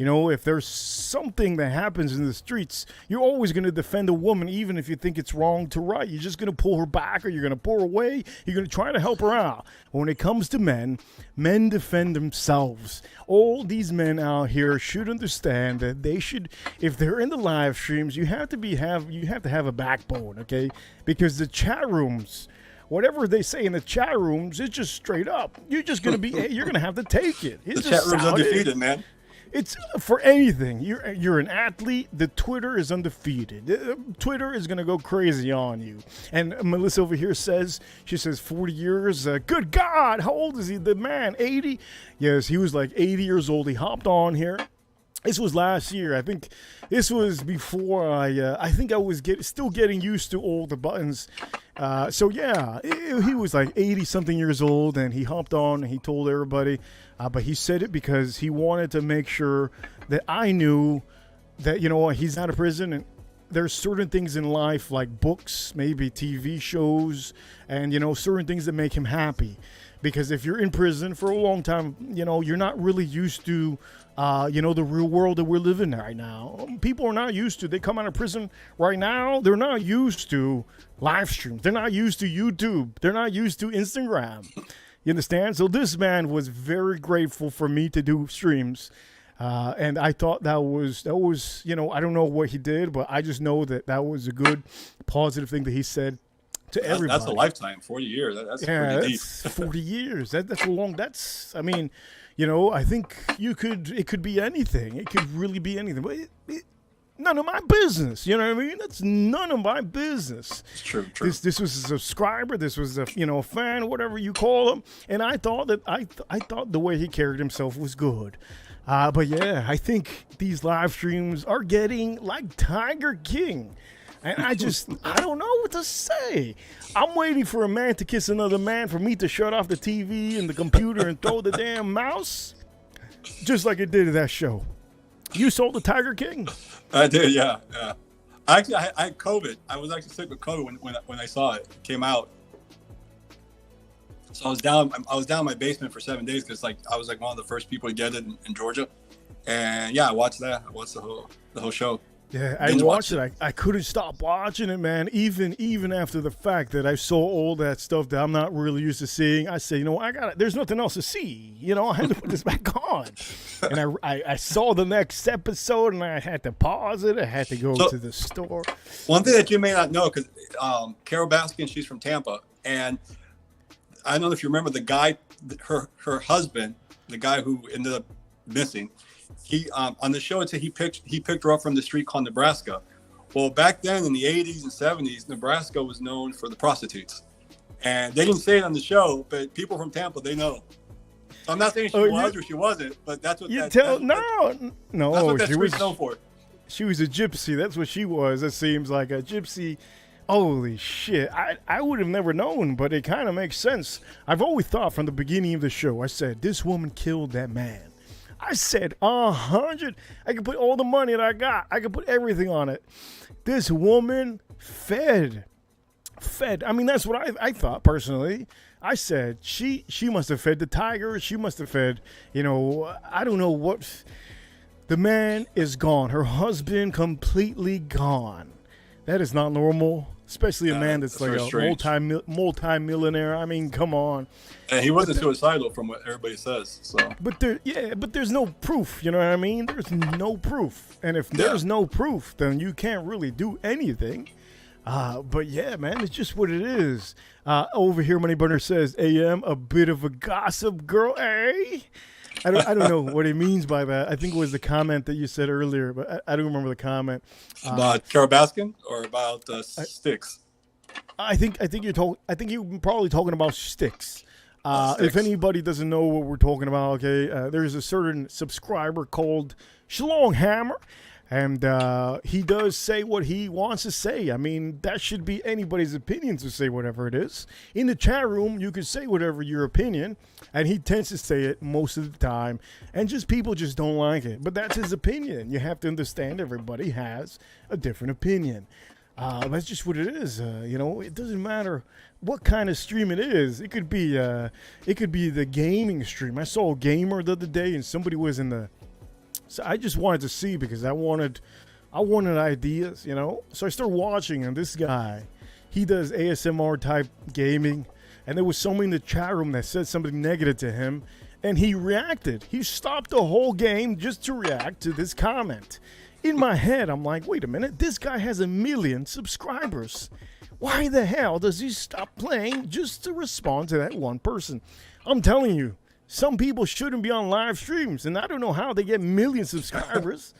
If there's something that happens in the streets, you're always going to defend a woman, even if you think it's wrong to right. You're just going to pull her back, or you're going to pull her away. You're going to try to help her out. When it comes to men defend themselves. All these men out here should understand that they should, if they're in the live streams, you have to have a backbone, okay? Because the chat rooms, whatever they say in the chat rooms, it's just straight up. You're going to have to take it. The chat room's undefeated, man. It's for anything. You're an athlete. The Twitter is undefeated. Twitter is going to go crazy on you. And Melissa over here says, 40 years. Good God, how old is he? The man, 80? Yes, he was like 80 years old. He hopped on here. This was last year. I think this was before I think I was still getting used to all the buttons. So yeah, he was like 80 something years old, and he hopped on and he told everybody. But he said it because he wanted to make sure that I knew that, he's out of prison, and there's certain things in life like books, maybe TV shows, and, certain things that make him happy. Because if you're in prison for a long time, you're not really used to, the real world that we're living in right now. People are not used to, they come out of prison right now, they're not used to live streams. They're not used to YouTube. They're not used to Instagram. You understand? So this man was very grateful for me to do streams. And I thought that was, I don't know what he did, but I just know that was a good, positive thing that he said to everybody. That's a lifetime, 40 years. That's pretty deep. 40 years. That's a long, I think it could be anything. It could really be anything. But none of my business. You know what I mean? That's none of my business. It's true. This was a subscriber. This was a fan, whatever you call him. And I thought that I thought the way he carried himself was good. But yeah, I think these live streams are getting like Tiger King. And I don't know what to say. I'm waiting for a man to kiss another man, for me to shut off the TV and the computer and throw the damn mouse, just like it did at that show. You saw the Tiger King? I did, yeah. Actually, I had COVID. I was actually sick with COVID when I saw it. It came out. So I was down in my basement for 7 days because I was one of the first people to get it in Georgia. And yeah, I watched that. I watched the whole show. Yeah, I watched it. I couldn't stop watching it, man. Even after the fact that I saw all that stuff that I'm not really used to seeing, I say, there's nothing else to see. I had to put this back on. And I saw the next episode, and I had to pause it. I had to go to the store. One thing that you may not know, because Carol Baskin, she's from Tampa, and I don't know if you remember the guy, her husband, the guy who ended up missing. He on the show, it said he picked her up from the street called Nebraska. Well, back then in the 80s and 70s, Nebraska was known for the prostitutes, and they didn't say it on the show, but people from Tampa, they know. So I'm not saying she was or she wasn't, but that's what no. That's what that street's known for. She was a gypsy. That's what she was. It seems like a gypsy. Holy shit. I would have never known, but it kind of makes sense. I've always thought from the beginning of the show, I said, this woman killed that man. I said 100. I could put all the money that I got. I could put everything on it. This woman fed. I mean, that's what I thought personally. I said she must have fed the tiger. She must have fed, I don't know what. The man is gone. Her husband completely gone. That is not normal, especially a man that's like a multi-millionaire. I mean, come on. And he wasn't suicidal from what everybody says. So, but there's no proof. You know what I mean? There's no proof, and if there's no proof, then you can't really do anything. But yeah, man, it's just what it is. Over here, Money Burner says, "AM, a bit of a gossip girl, eh?" I don't know what he means by that. I think it was the comment that you said earlier, but I don't remember the comment. About Carol Baskin or about Sticks? I think you're probably talking about Sticks. If anybody doesn't know what we're talking about, okay, there's a certain subscriber called Schlonghammer, and he does say what he wants to say. I mean, that should be anybody's opinion to say whatever it is. In the chat room, you can say whatever your opinion, and he tends to say it most of the time, and people just don't like it. But that's his opinion. You have to understand everybody has a different opinion. That's just what it is. It doesn't matter what kind of stream it is. It could be the gaming stream. I saw a gamer the other day, and somebody was in the. So I just wanted to see because I wanted ideas, So I started watching, and this guy, he does ASMR type gaming, and there was somebody in the chat room that said something negative to him, and he reacted. He stopped the whole game just to react to this comment. In my head, I'm like, wait a minute, this guy has 1 million subscribers. Why the hell does he stop playing just to respond to that one person? I'm telling you, some people shouldn't be on live streams, and I don't know how they get 1 million subscribers,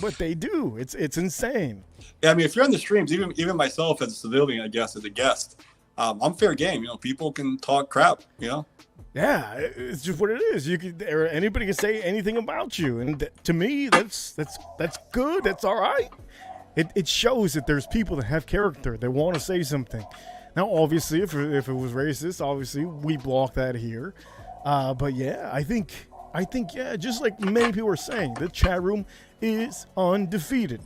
but they do. It's insane. Yeah, I mean, if you're on the streams, even myself as a civilian, I guess, as a guest, I'm fair game. People can talk crap, Yeah, it's just what it is. Anybody can say anything about you, and to me, that's good. That's all right. It shows that there's people that have character. They want to say something. Now, obviously, if it was racist, obviously we block that here. But yeah, I think just like many people are saying, the chat room is undefeated.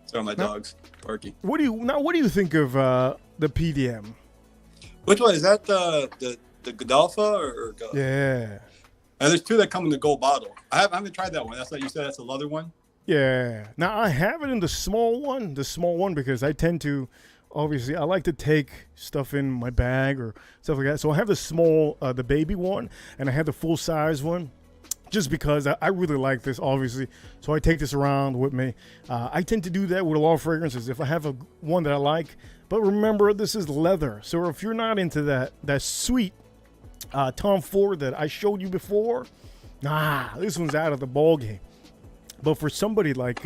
So my dogs, Parky. What do you think of the PDM? Which one is that? The Godalfa or Yeah. There's two that come in the gold bottle. I haven't tried that one. That's like you said. That's a leather one. Yeah. Now I have it in the small one because I tend to. Obviously, I like to take stuff in my bag or stuff like that. So I have the small, the baby one, and I have the full size one, just because I really like this, obviously. So I take this around with me. I tend to do that with a lot of fragrances if I have one that I like. But remember, this is leather. So if you're not into that sweet Tom Ford that I showed you before, this one's out of the ball game. But for somebody like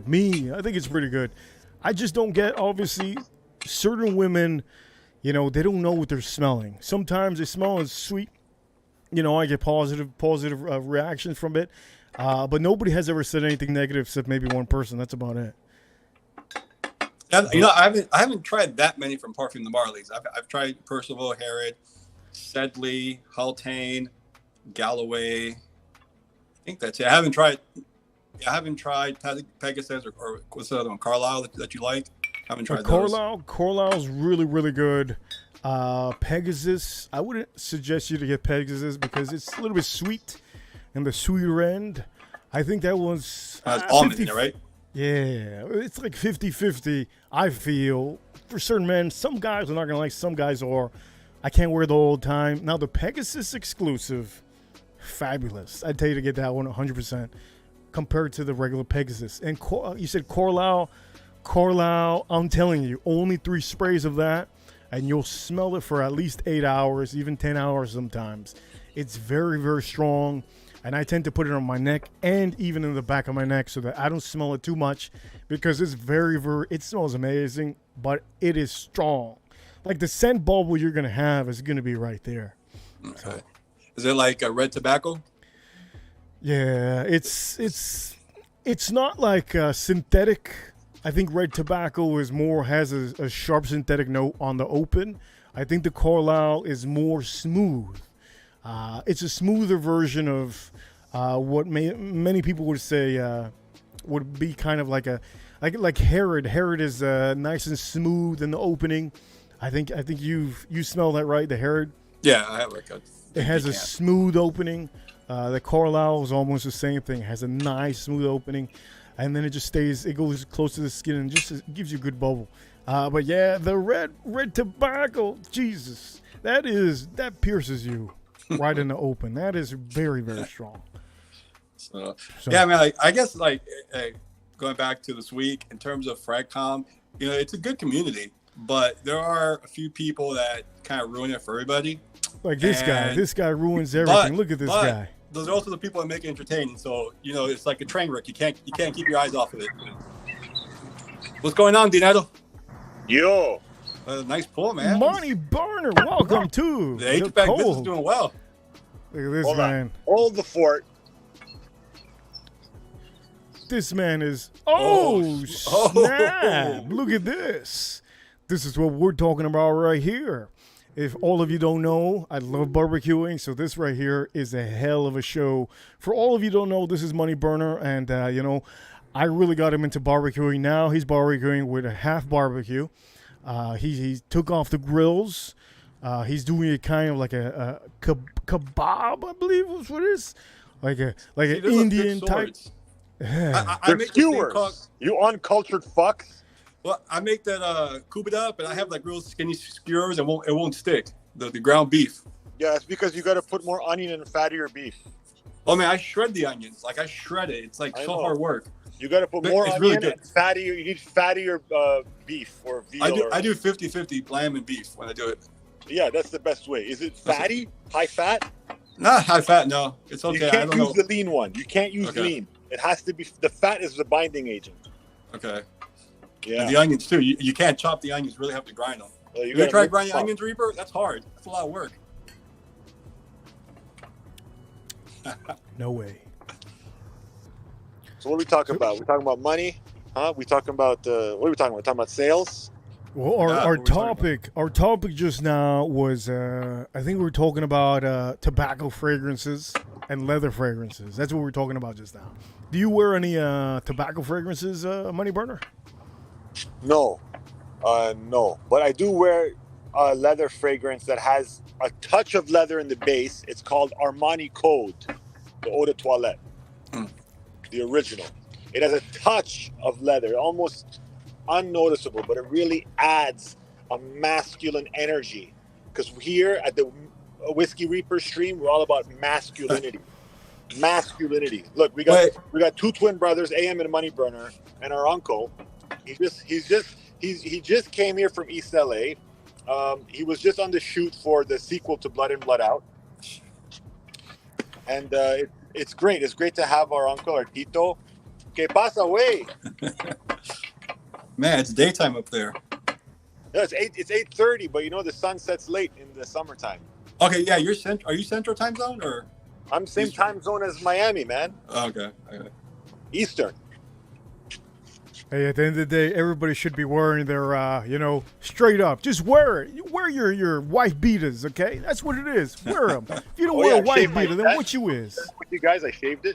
me, I think it's pretty good. I just don't get, obviously, certain women, they don't know what they're smelling. Sometimes they smell sweet. I get positive reactions from it. But nobody has ever said anything negative except maybe one person. That's about it. Yeah, I haven't tried that many from Parfum de Marly's. I've tried Percival, Harrod, Sedley, Hultane, Galloway. I think that's it. I haven't tried Pegasus or what's the other one? Carlisle that you like? I haven't tried those. Carlisle's really, really good. Pegasus, I wouldn't suggest you to get Pegasus because it's a little bit sweet and the sweeter end. I think that was almond, right? Yeah, it's like 50-50, I feel. For certain men, some guys are not going to like, some guys are. I can't wear the whole time. Now, the Pegasus exclusive, fabulous. I'd tell you to get that one 100%. Compared to the regular Pegasus. And you said Carlisle, I'm telling you, only 3 sprays of that, and you'll smell it for at least 8 hours, even 10 hours sometimes. It's very, very strong, and I tend to put it on my neck and even in the back of my neck so that I don't smell it too much because it's very, very, it smells amazing, but it is strong. Like the scent bubble you're going to have is going to be right there. Okay. So. Is it like a red tobacco? Yeah, it's not like synthetic. I think red tobacco has a sharp synthetic note on the open. I think the Carlisle is more smooth. It's a smoother version of what many people would say would be kind of like Harrod. Harrod is nice and smooth in the opening. I think you smell that right, the Harrod. Yeah, I have it has a smooth opening. The Carlisle is almost the same thing. It has a nice smooth opening, and then it just stays. It goes close to the skin and just gives you a good bubble. But yeah, the red tobacco, Jesus, that pierces you right in the open. That is very, very strong. So yeah, I mean, I guess going back to this week in terms of FragCom, it's a good community, but there are a few people that kind of ruin it for everybody. Like this guy. This guy ruins everything. Look at this guy. Those are also the people that make it entertaining. So it's like a train wreck. You can't keep your eyes off of it. What's going on, Dinero? Yo. Nice pull, man. Money Burner, welcome to the HVAC business is doing well. Look at this man. Hold the fort. This man is snap. Look at this. This is what we're talking about right here. If all of you don't know, I love barbecuing, so this right here is a hell of a show. For all of you don't know, this is Money Burner, and I really got him into barbecuing. Now he's barbecuing with a half barbecue. He took off the grills. He's doing it kind of like a kebab, I believe is what it is. Like an Indian type. I make skewers. You uncultured fucks. Well, I make that coop it up, and I have like real skinny skewers, and it won't stick. The ground beef. Yeah, it's because you got to put more onion and fattier beef. Oh man, I shred the onions. Like I shred it. It's like hard work. You got to put more onion really and fattier. You need fattier beef or veal. I do 50-50 lamb and beef when I do it. Yeah, that's the best way. Is it fatty? High fat? Not high fat. No, it's okay. You can't use the lean one. You can't use lean. It has to be the fat is the binding agent. Okay. Yeah. And the onions too. You can't chop the onions. You really have to grind them. Well, you try grinding onions, Reaper? That's hard. That's a lot of work. No way. So what are we talking about? We're talking about money, huh? We talking about what are we talking about? We're talking about sales. Well, our topic just now was I think we were talking about tobacco fragrances and leather fragrances. That's what we were talking about just now. Do you wear any tobacco fragrances, Money Burner? No, but I do wear a leather fragrance that has a touch of leather in the base. It's called Armani Code, the eau de toilette, the original. It has a touch of leather, almost unnoticeable, but it really adds a masculine energy. Because here at the Whiskey Reaper stream, we're all about masculinity. Masculinity. Look, we got two twin brothers, AM and Money Burner, and our uncle. He just came here from East LA. He was just on the shoot for the sequel to Blood In, Blood Out. And it's great. It's great to have our uncle, our Tito. ¿Qué pasa, güey? Man, it's daytime up there. Yeah, it's 8:30, but the sun sets late in the summertime. Okay, yeah, are you Central Time Zone or? I'm same Eastern time zone as Miami, man. Okay. Eastern. Hey, at the end of the day, everybody should be wearing their, straight up. Just wear it. You wear your wife beaters, okay? That's what it is. Wear them. If you don't wear a wife beater, then what you is? With you guys, I shaved it.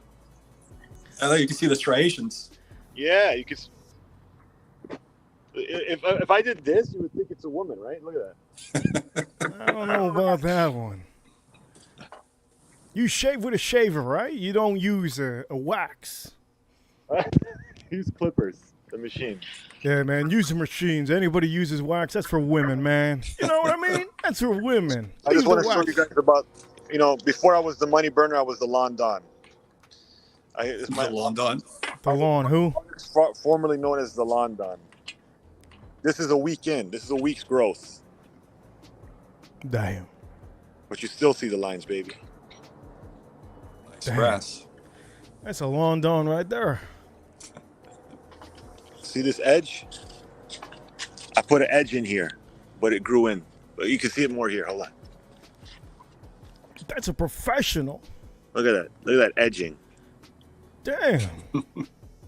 I thought you could see the striations. Yeah, you could. If I did this, you would think it's a woman, right? Look at that. I don't know about that one. You shave with a shaver, right? You don't use a wax. Use clippers, the machine. Yeah, man, using machines. Anybody uses wax, that's for women, man. You know what I mean? That's for women. I just want to show you guys about, before I was the Money Burner, I was the Lawn Don. The Lawn Don? The Lawn who? Formerly known as the Lawn Don. This is a week in. This is a week's growth. Damn. But you still see the lines, baby. Nice grass. That's a Lawn Don right there. See this edge? I put an edge in here, but it grew in. But you can see it more here. Hold on. That's a professional. Look at that. Look at that edging. Damn.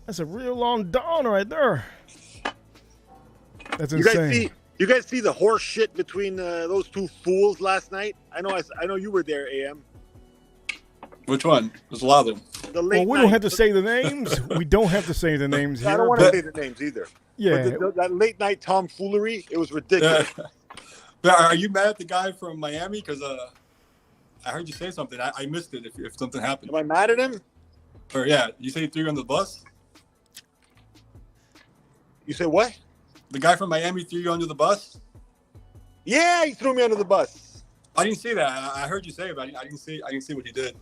That's a real Lawn Don right there. That's insane. You guys see the horse shit between those two fools last night? I know you were there, AM. Which one? There's a lot of them. Well, we don't have to say the names. We don't have to say the names here. I don't want to say the names either. Yeah. But that late night tomfoolery, it was ridiculous. Are you mad at the guy from Miami? Because I heard you say something. I missed it if something happened. Am I mad at him? Or yeah, you say he threw you on the bus? You say what? The guy from Miami threw you under the bus? Yeah, he threw me under the bus. I didn't see that. I heard you say it, but I didn't see what he did.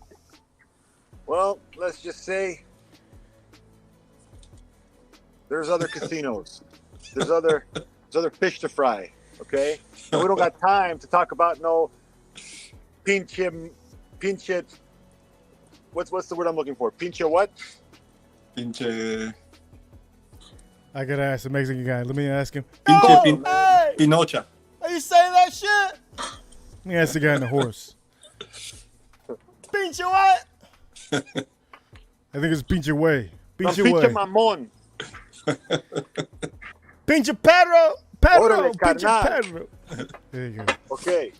Well, let's just say there's other casinos. There's other fish to fry. Okay, and we don't got time to talk about no pinche. What's the word I'm looking for? Pinche what? Pinche. I gotta ask the Mexican guy. Let me ask him. Pinche Pinocha. Are you saying that shit? Let me ask the guy on the horse. Pinche what? I think it's pinche way. Pinche Pinche way. mamon. Pinche perro. Perro. Órale, Pinche carnal. perro. There you go. Okay,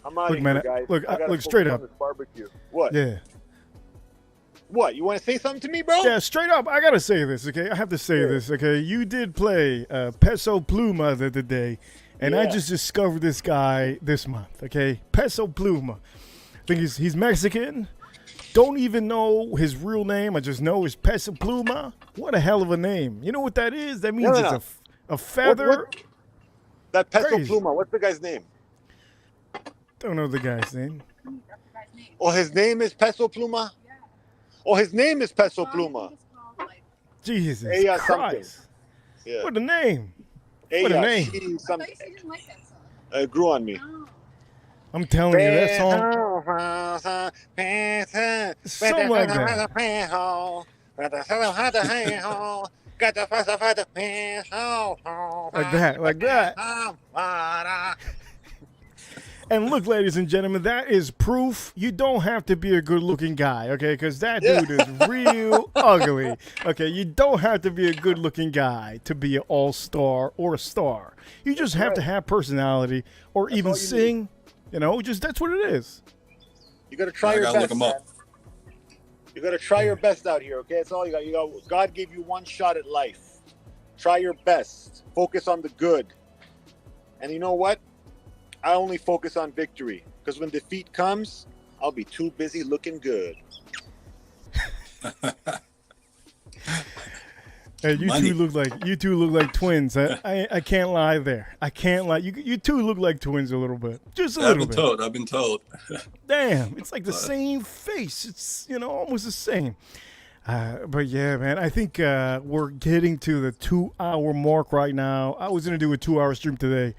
I'm out Look, of man, here, guys. look, I gotta look focus straight on up. this barbecue. What? Yeah. What? You want to say something to me, bro? Yeah, straight up. I gotta say this, okay? I have to say this, okay? You did play Peso Pluma the other day, and I Yeah. just discovered this guy this month, okay? Peso Pluma. I think he's Mexican. Don't even know his real name. I just know it's Peso Pluma. What a hell of a name. You know what that is? That means No. it's a feather. What? That Peso Crazy. Pluma. What's the guy's name? Don't know the guy's name. Oh, his name is Peso Pluma? Oh, his name is Peso Pluma. Jesus Ella Christ. Yeah. What a name. Hey, What a yeah, name. she I some- thought you said you didn't like that song. it grew on me. Oh. I'm telling you, that song. Something like that. Like that. And look, ladies and gentlemen, that is proof you don't have to be a good-looking guy, okay? Because that dude is real ugly. Okay, you don't have to be a good-looking guy to be an all-star or a star. You just have to have personality or even all you sing. You know, just that's what it is. You gotta try I your gotta look best, him man. up. You gotta try your best out here, okay? That's all you got. God gave you one shot at life. Try your best. Focus on the good. And you know what? I only focus on victory. Because when defeat comes, I'll be too busy looking good. Hey, you Money. two look like twins. I can't lie there. I can't lie. You two look like twins a little bit, just a little bit. I've been told. Damn, it's like the same face. It's almost the same. But yeah, man, I think we're getting to the 2-hour mark right now. I was gonna do a 2-hour stream today,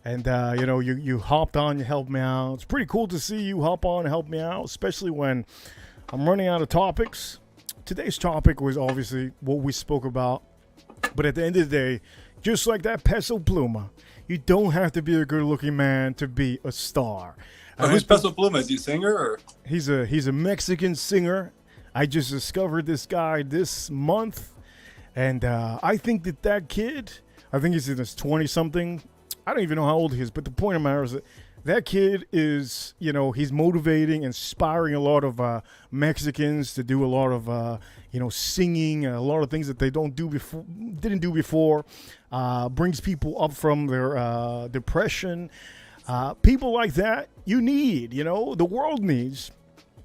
and you hopped on, you helped me out. It's pretty cool to see you hop on and help me out, especially when I'm running out of topics. Today's topic was obviously what we spoke about, but at the end of the day, just like that Peso Pluma, you don't have to be a good-looking man to be a star. Who's Peso Pluma? Is he a singer or? He's a Mexican singer. I just discovered this guy this month, and I think that kid, I think he's in his 20-something. I don't even know how old he is, but the point of the matter is that kid is, he's motivating, inspiring a lot of Mexicans to do a lot of, singing, a lot of things that they didn't do before. Brings people up from their depression. People like that you need, the world needs.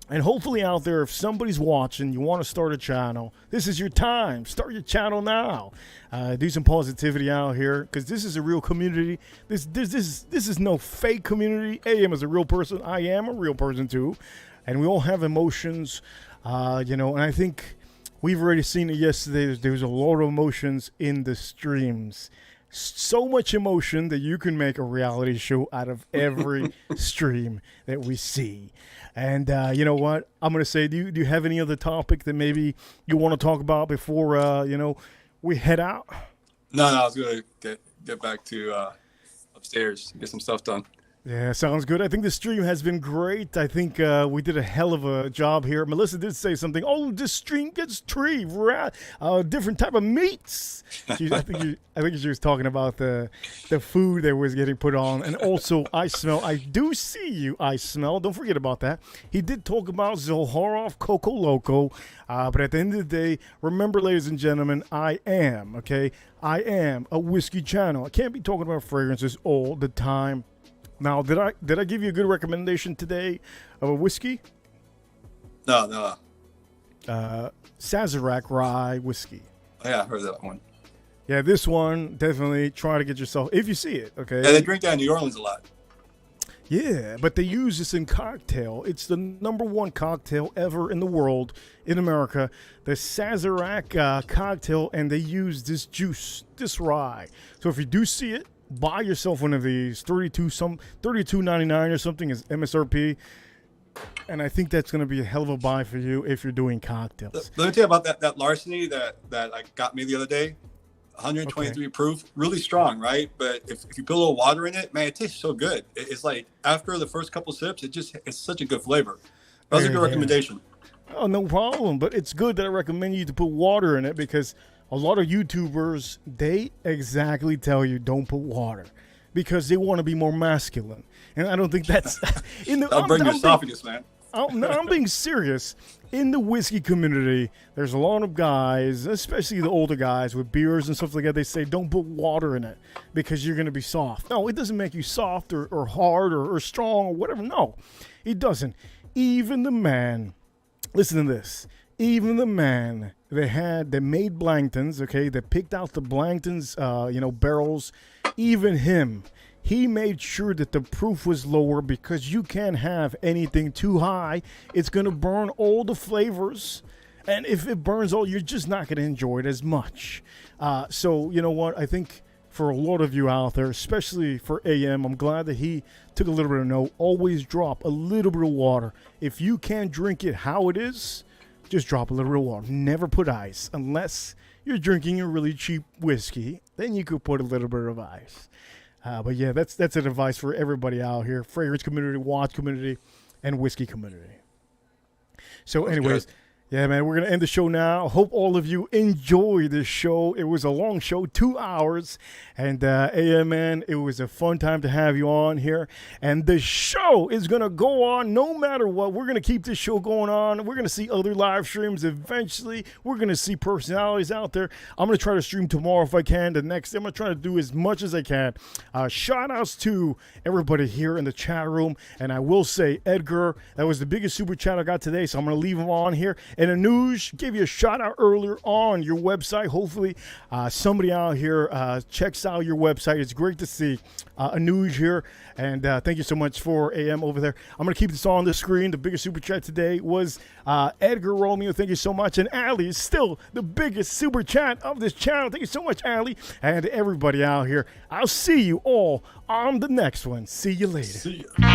And hopefully out there, if somebody's watching, you want to start a channel, this is your time. Start your channel now. Do some positivity out here, because this is a real community. This is no fake community. AM is a real person. I am a real person too. And we all have emotions, and I think we've already seen it yesterday. There was a lot of emotions in the streams. So much emotion that you can make a reality show out of every stream that we see. And you know what? I'm going to say, do you have any other topic that maybe you want to talk about before, we head out? No, I was going to get back to upstairs, get some stuff done. Yeah, sounds good. I think the stream has been great. I think we did a hell of a job here. Melissa did say something. Oh, this stream gets different type of meats. I think she was talking about the food that was getting put on. And also, I do see you, I smell. Don't forget about that. He did talk about Zoharov Coco Loco. But at the end of the day, remember, ladies and gentlemen, I am a whiskey channel. I can't be talking about fragrances all the time. Now, did I give you a good recommendation today of a whiskey? No. Sazerac Rye whiskey. Oh, yeah, I heard that one. Yeah, this one, definitely try to get yourself, if you see it, okay? Yeah, they drink that in New Orleans a lot. Yeah, but they use this in cocktail. It's the #1 cocktail ever in the world, in America. The Sazerac cocktail, and they use this juice, this rye. So if you do see it, buy yourself one of these. $32.99 or something is MSRP. And I think that's going to be a hell of a buy for you if you're doing cocktails. Let me tell you about that larceny that got me the other day. 123 proof, really strong, right? But if you put a little water in it, man, it tastes so good. It's like after the first couple sips, it's such a good flavor. That was a good recommendation. Oh, no problem. But it's good that I recommend you to put water in it, because a lot of YouTubers, they exactly tell you don't put water because they want to be more masculine. And I don't think that's I'll bring your esophagus, man. I'm being serious. In the whiskey community, there's a lot of guys, especially the older guys with beers and stuff like that. They say, don't put water in it because you're going to be soft. No, it doesn't make you soft or hard or strong or whatever. No, it doesn't. Even the man, listen to this. Even the man they made Blangtons, okay, they picked out the Blangtons, barrels. Even him, he made sure that the proof was lower because you can't have anything too high. It's going to burn all the flavors. And if it burns all, you're just not going to enjoy it as much. So, you know what? I think for a lot of you out there, especially for AM, I'm glad that he took a little bit of note. Always drop a little bit of water. If you can't drink it how it is, just drop a little bit of water. Never put ice unless you're drinking a really cheap whiskey. Then you could put a little bit of ice. But yeah, that's an advice for everybody out here. Fragrance community, watch community, and whiskey community. So anyways, yeah, man, we're going to end the show now. Hope all of you enjoy this show. It was a long show, 2 hours. And AM, man, it was a fun time to have you on here. And the show is going to go on no matter what. We're going to keep this show going on. We're going to see other live streams eventually. We're going to see personalities out there. I'm going to try to stream tomorrow if I can. The next day, I'm going to try to do as much as I can. Shout outs to everybody here in the chat room. And I will say, Edgar, that was the biggest super chat I got today. So I'm going to leave him on here. And Anuj gave you a shout out earlier on your website. Hopefully somebody out here checks out your website. It's great to see Anuj here. And thank you so much for AM over there. I'm going to keep this on the screen. The biggest super chat today was Edgar Romeo. Thank you so much. And Ali is still the biggest super chat of this channel. Thank you so much, Ali. And everybody out here, I'll see you all on the next one. See you later. See ya.